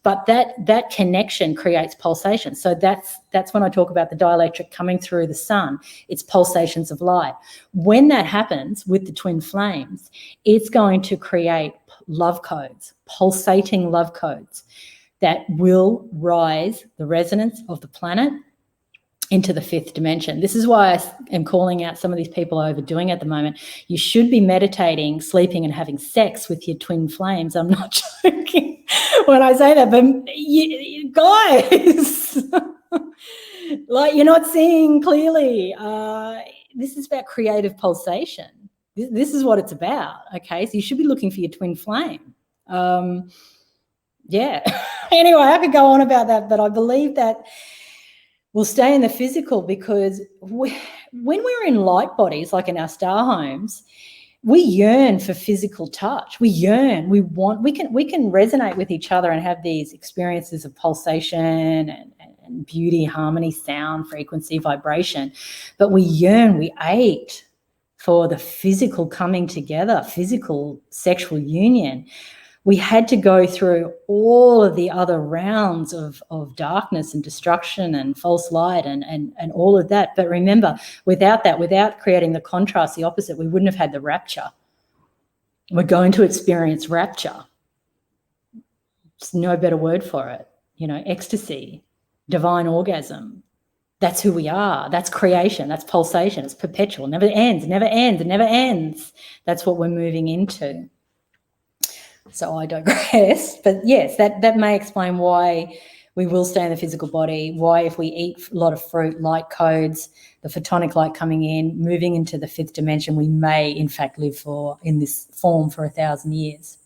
But that connection creates pulsation. So that's when I talk about the dielectric coming through the sun. It's pulsations of light. When that happens with the twin flames, it's going to create love codes, pulsating love codes that will rise the resonance of the planet into the fifth dimension. This is why I am calling out some of these people overdoing at the moment. You should be meditating, sleeping and having sex with your twin flames. I'm not joking when I say that, but you guys, like you're not seeing clearly. This is about creative pulsation. This is what it's about, okay? So you should be looking for your twin flame. Yeah. Anyway, I could go on about that, but I believe that we'll stay in the physical because when we're in light bodies, like in our star homes, we yearn for physical touch. We yearn, we can resonate with each other and have these experiences of pulsation and beauty, harmony, sound, frequency, vibration. But we yearn, we ache for the physical coming together, physical sexual union. We had to go through all of the other rounds of darkness and destruction and false light and all of that. But remember, without that, without creating the contrast, the opposite, we wouldn't have had the rapture. We're going to experience rapture. There's no better word for it. You know, ecstasy, divine orgasm. That's who we are. That's creation. That's pulsation. It's perpetual. Never ends, never ends, it never ends. That's what we're moving into. So I digress, but yes, that may explain why we will stay in the physical body, why if we eat a lot of fruit, light codes, the photonic light coming in, moving into the fifth dimension, we may in fact live in this form for 1,000 years.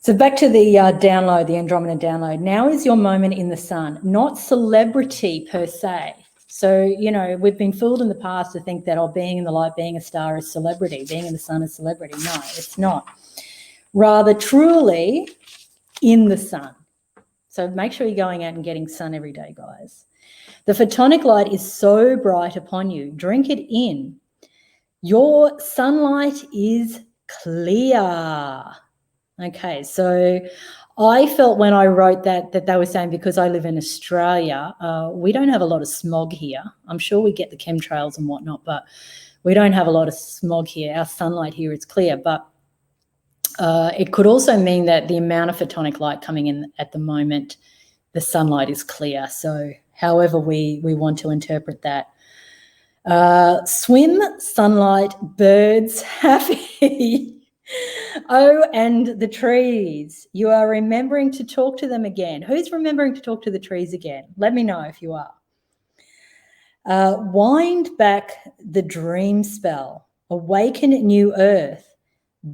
So back to the download, the Andromeda download. Now is your moment in the sun, not celebrity per se. So, you know, we've been fooled in the past to think that, being in the light, being a star is celebrity, being in the sun is celebrity. No, it's not. Rather truly in the sun. So make sure you're going out and getting sun every day, guys. The photonic light is so bright upon you. Drink it in. Your sunlight is clear. Okay, so I felt when I wrote that they were saying because I live in Australia, we don't have a lot of smog here. I'm sure we get the chemtrails and whatnot, but we don't have a lot of smog here. Our sunlight here is clear, but it could also mean that the amount of photonic light coming in at the moment, the sunlight is clear. So however we want to interpret that. Swim, sunlight, birds, happy. Oh, and the trees. You are remembering to talk to them again. Who's remembering to talk to the trees again? Let me know if you are. Wind back the dream spell. Awaken new earth.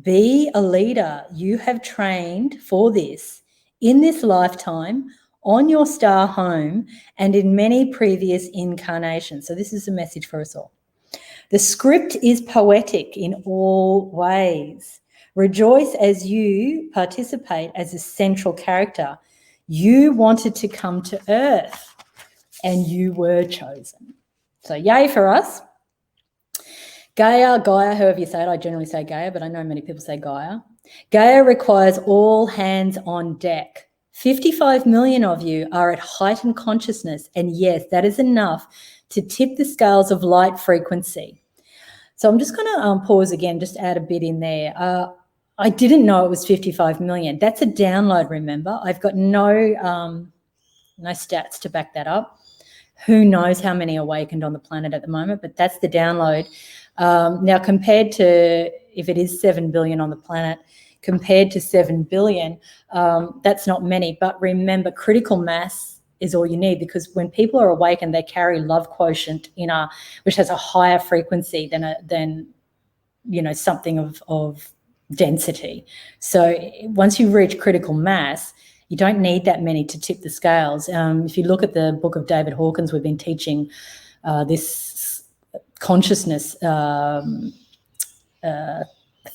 Be a leader. You have trained for this in this lifetime, on your star home, and in many previous incarnations. So this is a message for us all. The script is poetic in all ways. Rejoice as you participate as a central character. You wanted to come to Earth and you were chosen. So yay for us. Gaia, however you say it, I generally say Gaia, but I know many people say Gaia. Gaia requires all hands on deck. 55 million of you are at heightened consciousness, and yes, that is enough to tip the scales of light frequency. So I'm just going to pause again, just add a bit in there. I didn't know it was 55 million. That's a download, remember. I've got no stats to back that up. Who knows how many awakened on the planet at the moment, but that's the download. Now, compared to if it is 7 billion on the planet, compared to 7 billion, that's not many. But remember, critical mass is all you need, because when people are awakened, they carry love quotient which has a higher frequency than something of density. So once you reach critical mass, you don't need that many to tip the scales. If you look at the book of David Hawkins, we've been teaching this consciousness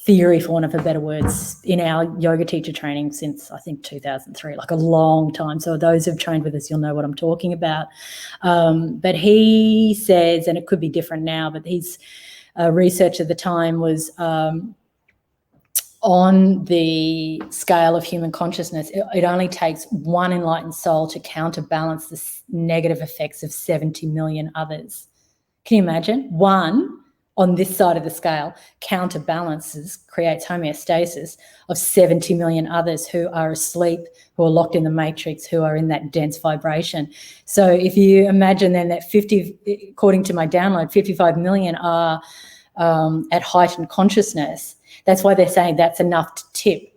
theory, for want of a better words, in our yoga teacher training since, I think, 2003, like a long time. So those who've trained with us, you'll know what I'm talking about. But he says, and it could be different now, but his research at the time was on the scale of human consciousness, it only takes one enlightened soul to counterbalance the negative effects of 70 million others. Can you imagine? One on this side of the scale counterbalances, creates homeostasis of 70 million others who are asleep, who are locked in the matrix, who are in that dense vibration. So if you imagine then that according to my download, 55 million are at heightened consciousness. That's why they're saying that's enough to tip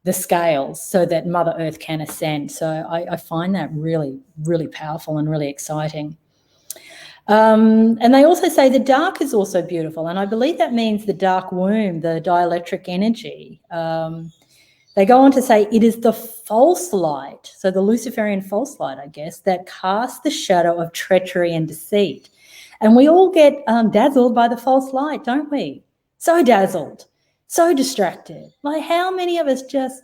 the scales so that Mother Earth can ascend. So I find that really, really powerful and really exciting. And they also say the dark is also beautiful, and I believe that means the dark womb, the dielectric energy. They go on to say it is the false light, so the Luciferian false light, I guess, that casts the shadow of treachery and deceit. And we all get dazzled by the false light, don't we? So dazzled, so distracted. Like, how many of us just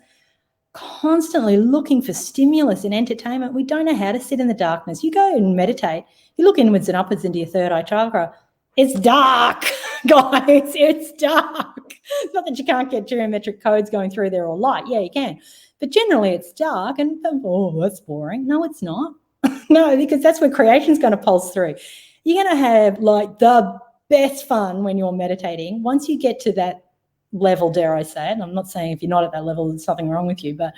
constantly looking for stimulus and entertainment? We don't know how to sit in the darkness. You go and meditate, you look inwards and upwards into your third eye chakra. It's dark, guys. It's dark. It's not that you can't get geometric codes going through there or light. Yeah, you can. But generally it's dark and, oh, that's boring. No, it's not. No, because that's where creation's going to pulse through. You're going to have like the best fun when you're meditating. Once you get to that level, dare I say it, and I'm not saying if you're not at that level, there's something wrong with you, but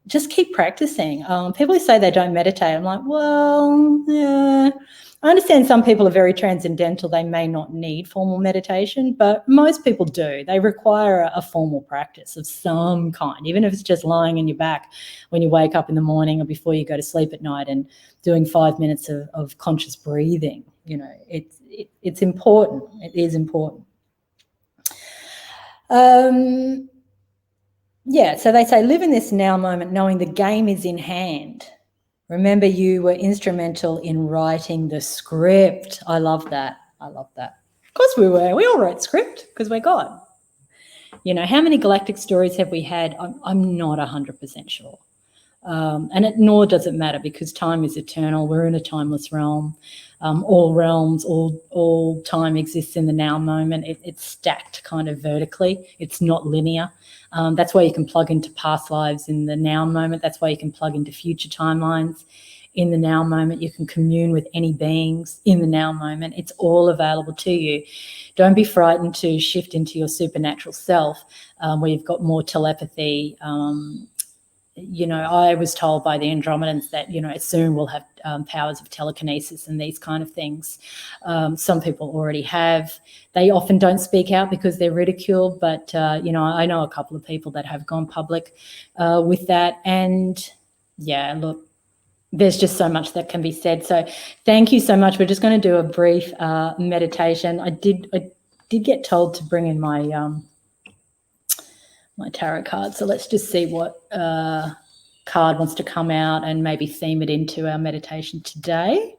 just keep practicing. People who say they don't meditate, I'm like, well, yeah. I understand some people are very transcendental. They may not need formal meditation, but most people do. They require a formal practice of some kind, even if it's just lying on your back when you wake up in the morning or before you go to sleep at night and doing 5 minutes of conscious breathing. You know, it's important. It is important. Yeah, so they say live in this now moment knowing the game is in hand. Remember, you were instrumental in writing the script. I love that. I love that. Of course we were. We all wrote script because we're God. You know, how many galactic stories have we had? I'm not 100% sure. Nor does it matter, because time is eternal. We're in a timeless realm. All realms, all time exists in the now moment. It's stacked kind of vertically. It's not linear. That's why you can plug into past lives in the now moment. That's why you can plug into future timelines in the now moment. You can commune with any beings in the now moment. It's all available to you. Don't be frightened to shift into your supernatural self, where you've got more telepathy. I was told by the Andromedans that, soon we'll have powers of telekinesis and these kind of things. Some people already have. They often don't speak out because they're ridiculed, but, I know a couple of people that have gone public with that. And, yeah, look, there's just so much that can be said. So thank you so much. We're just going to do a brief meditation. I did get told to bring in my my tarot card. So let's just see what card wants to come out and maybe theme it into our meditation today.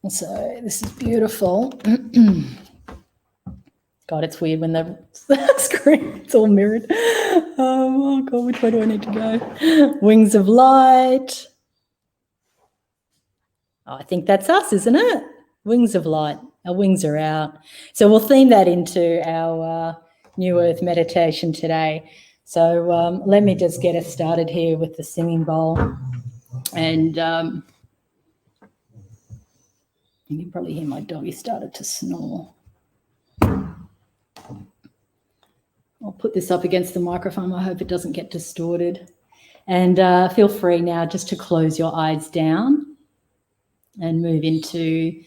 So this is beautiful. God, it's weird when the screen, it's all mirrored. Oh, God, which way do I need to go? Wings of light. Oh, I think that's us, isn't it? Wings of light. Our wings are out. So we'll theme that into our New Earth meditation today. So let me just get us started here with the singing bowl. And you can probably hear my doggy started to snore. I'll put this up against the microphone. I hope it doesn't get distorted. And feel free now just to close your eyes down and move into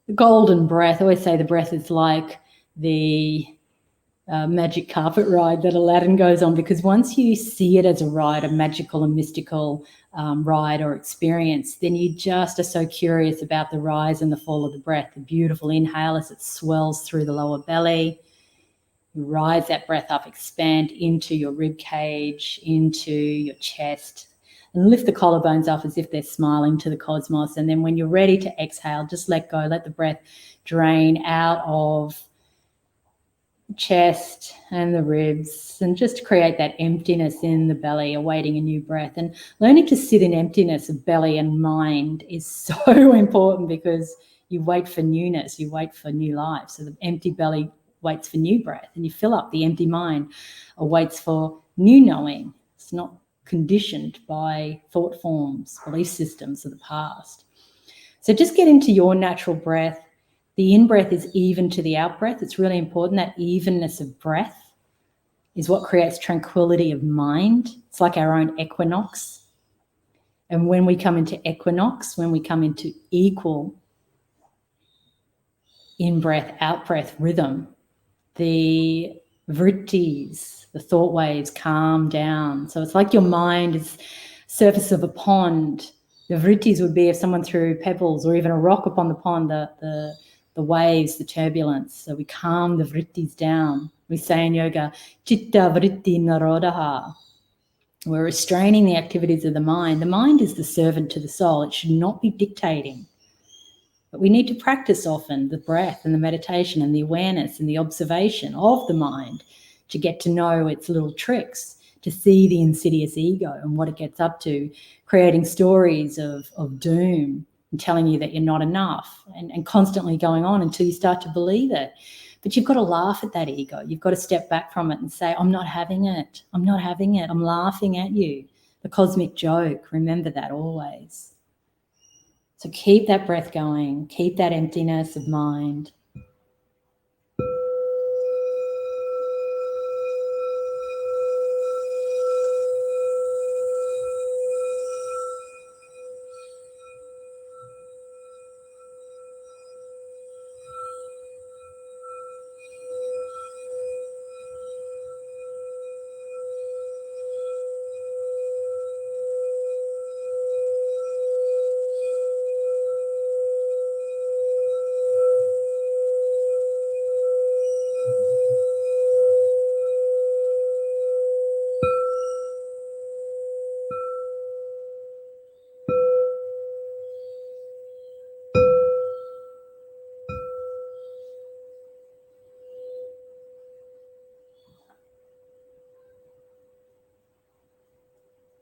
the golden breath. I always say the breath is like the magic carpet ride that Aladdin goes on, because once you see it as a ride, a magical and mystical ride or experience, then you just are so curious about the rise and the fall of the breath, the beautiful inhale as it swells through the lower belly. You rise that breath up, expand into your rib cage, into your chest, and lift the collarbones up as if they're smiling to the cosmos. And then when you're ready to exhale, just let go, let the breath drain out of chest and the ribs, and just create that emptiness in the belly, awaiting a new breath. And learning to sit in emptiness of belly and mind is so important, because you wait for newness, you wait for new life. So the empty belly waits for new breath, and you fill up. The empty mind awaits for new knowing. It's not conditioned by thought forms, belief systems of the past. So just get into your natural breath. The in-breath is even to the out-breath. It's really important. That evenness of breath is what creates tranquility of mind. It's like our own equinox. And when we come into equinox, when we come into equal in-breath, out-breath rhythm, the vrittis, the thought waves, calm down. So it's like your mind is surface of a pond. The vrittis would be if someone threw pebbles or even a rock upon the pond, the waves, the turbulence. So we calm the vrittis down. We say in yoga, chitta vritti narodaha. We're restraining the activities of the mind. The mind is the servant to the soul. It should not be dictating. But we need to practice often the breath and the meditation and the awareness and the observation of the mind to get to know its little tricks, to see the insidious ego and what it gets up to, creating stories of doom and telling you that you're not enough, and constantly going on until you start to believe it. But you've got to laugh at that ego. You've got to step back from it and say, I'm not having it. I'm not having it. I'm laughing at you. The cosmic joke. Remember that always. So keep that breath going, keep that emptiness of mind.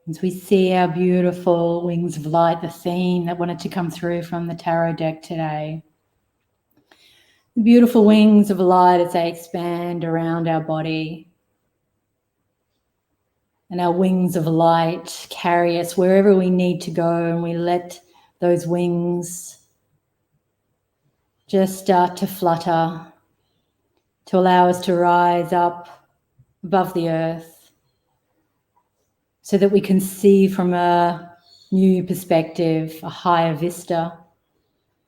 As we see our beautiful wings of light, the theme that wanted to come through from the tarot deck today. The beautiful wings of light as they expand around our body. And our wings of light carry us wherever we need to go, and we let those wings just start to flutter to allow us to rise up above the earth so that we can see from a new perspective, a higher vista.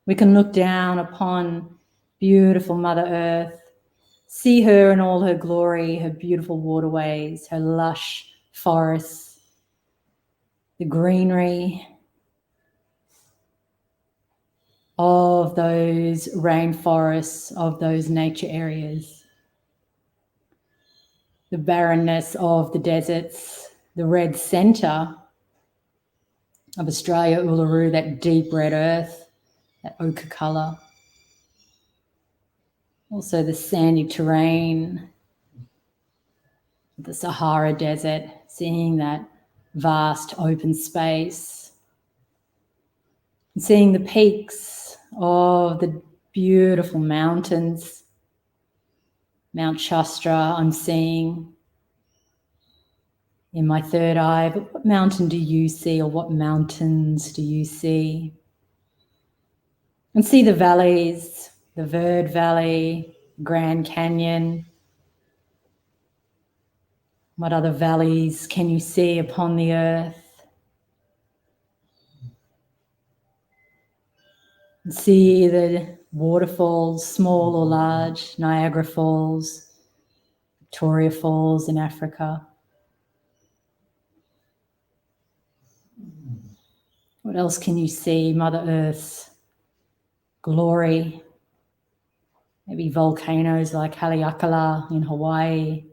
We can look down upon beautiful Mother Earth, see her in all her glory, her beautiful waterways, her lush forests, the greenery of those rainforests, of those nature areas, the barrenness of the deserts, the red centre of Australia, Uluru, that deep red earth, that ochre colour. Also the sandy terrain, the Sahara Desert, seeing that vast open space, and seeing the peaks of the beautiful mountains. Mount Shastra I'm seeing in my third eye, but what mountain do you see, or what mountains do you see? And see the valleys, the Verde Valley, Grand Canyon. What other valleys can you see upon the earth? And see the waterfalls, small or large, Niagara Falls, Victoria Falls in Africa. What else can you see? Mother Earth's glory. Maybe volcanoes like Haleakala in Hawaii.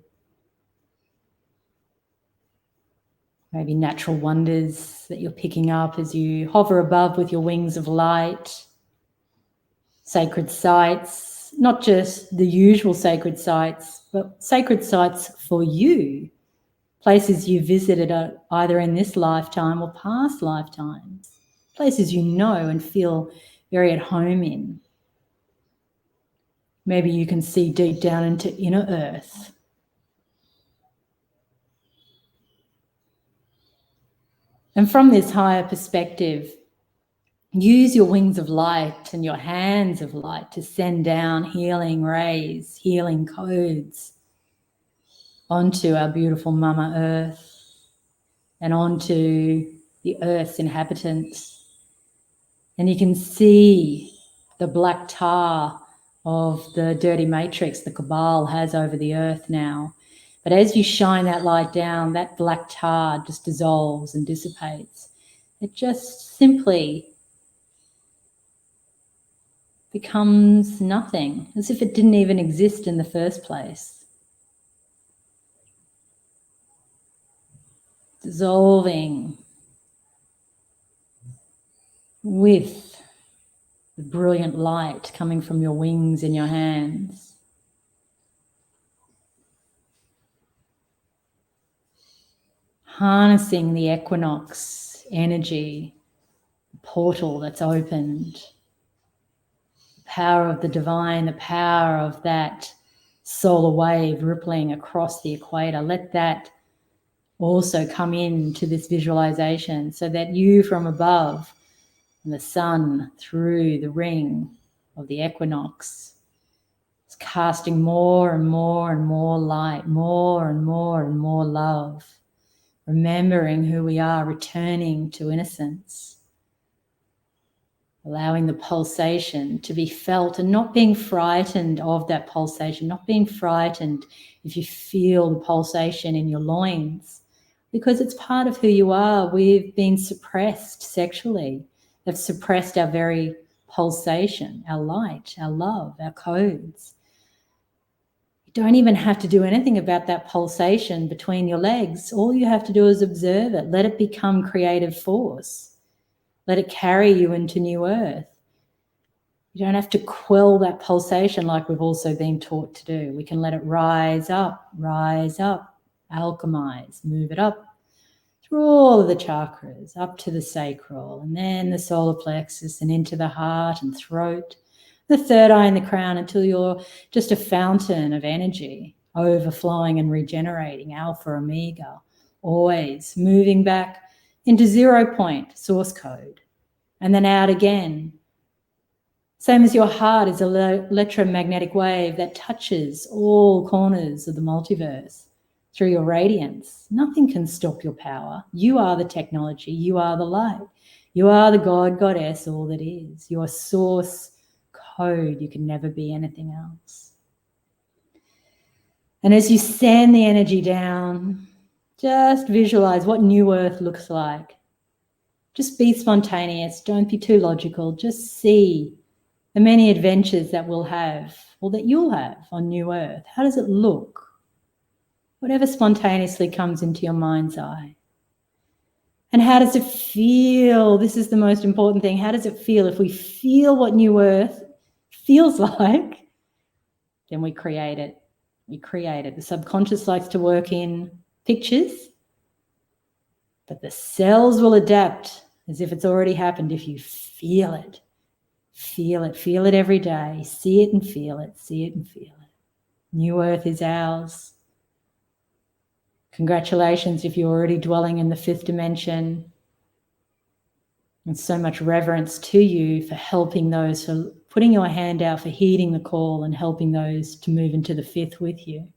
Maybe natural wonders that you're picking up as you hover above with your wings of light. Sacred sites, not just the usual sacred sites, but sacred sites for you. Places you visited either in this lifetime or past lifetimes. Places you know and feel very at home in. Maybe you can see deep down into inner earth. And from this higher perspective, use your wings of light and your hands of light to send down healing rays, healing codes onto our beautiful Mama Earth and onto the Earth's inhabitants. And you can see the black tar of the dirty matrix the cabal has over the earth now. But as you shine that light down, that black tar just dissolves and dissipates. It just simply becomes nothing, as if it didn't even exist in the first place. Dissolving with the brilliant light coming from your wings in your hands. Harnessing the equinox energy, the portal that's opened, the power of the divine, the power of that solar wave rippling across the equator. Let that also come into this visualization so that you from above and the sun through the ring of the equinox is casting more and more and more light, more and more and more love, remembering who we are, returning to innocence, allowing the pulsation to be felt and not being frightened of that pulsation, not being frightened if you feel the pulsation in your loins, because it's part of who you are. We've been suppressed sexually. They've suppressed our very pulsation, our light, our love, our codes. You don't even have to do anything about that pulsation between your legs. All you have to do is observe it. Let it become creative force. Let it carry you into new earth. You don't have to quell that pulsation like we've also been taught to do. We can let it rise up, alchemize, move it up through all of the chakras, up to the sacral, and then the solar plexus and into the heart and throat, the third eye and the crown, until you're just a fountain of energy, overflowing and regenerating, alpha, omega, always moving back into 0 point, source code, and then out again. Same as your heart is an electromagnetic wave that touches all corners of the multiverse through your radiance. Nothing can stop your power. You are the technology. You are the light. You are the God, goddess, all that is. Your source code. You can never be anything else. And as you send the energy down, just visualize what New Earth looks like. Just be spontaneous. Don't be too logical. Just see the many adventures that we'll have, or that you'll have on New Earth. How does it look? Whatever spontaneously comes into your mind's eye. And how does it feel? This is the most important thing. How does it feel? If we feel what New Earth feels like, then we create it. We create it. The subconscious likes to work in pictures, but the cells will adapt as if it's already happened if you feel it. Feel it every day. See it and feel it, see it and feel it. New Earth is ours. Congratulations if you're already dwelling in the 5th dimension. And so much reverence to you for helping those, for putting your hand out, for heeding the call and helping those to move into the 5th with you.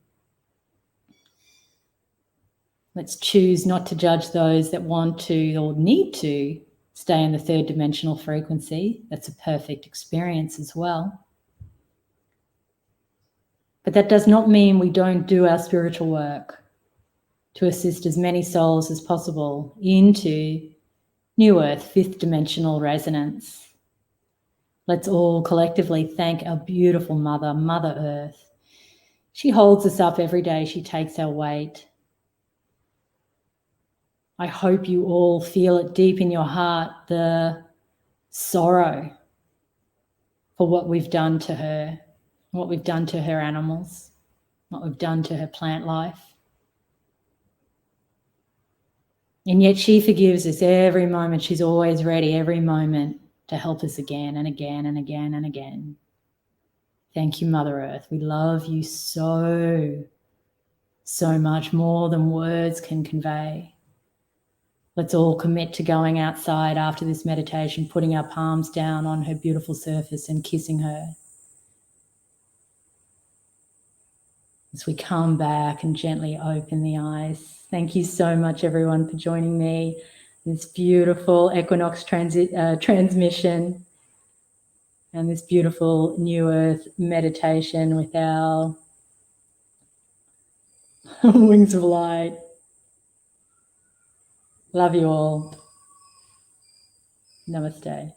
Let's choose not to judge those that want to or need to stay in the 3rd dimensional frequency. That's a perfect experience as well. But that does not mean we don't do our spiritual work to assist as many souls as possible into New Earth, 5th dimensional resonance. Let's all collectively thank our beautiful mother, Mother Earth. She holds us up every day. She takes our weight. I hope you all feel it deep in your heart, the sorrow for what we've done to her, what we've done to her animals, what we've done to her plant life. And yet she forgives us every moment. She's always ready every moment to help us again and again and again and again. Thank you, Mother Earth. We love you so, so much, more than words can convey. Let's all commit to going outside after this meditation, putting our palms down on her beautiful surface and kissing her. As we come back and gently open the eyes. Thank you so much, everyone, for joining me. This beautiful Equinox transmission and this beautiful New Earth meditation with our wings of light. Love you all. Namaste.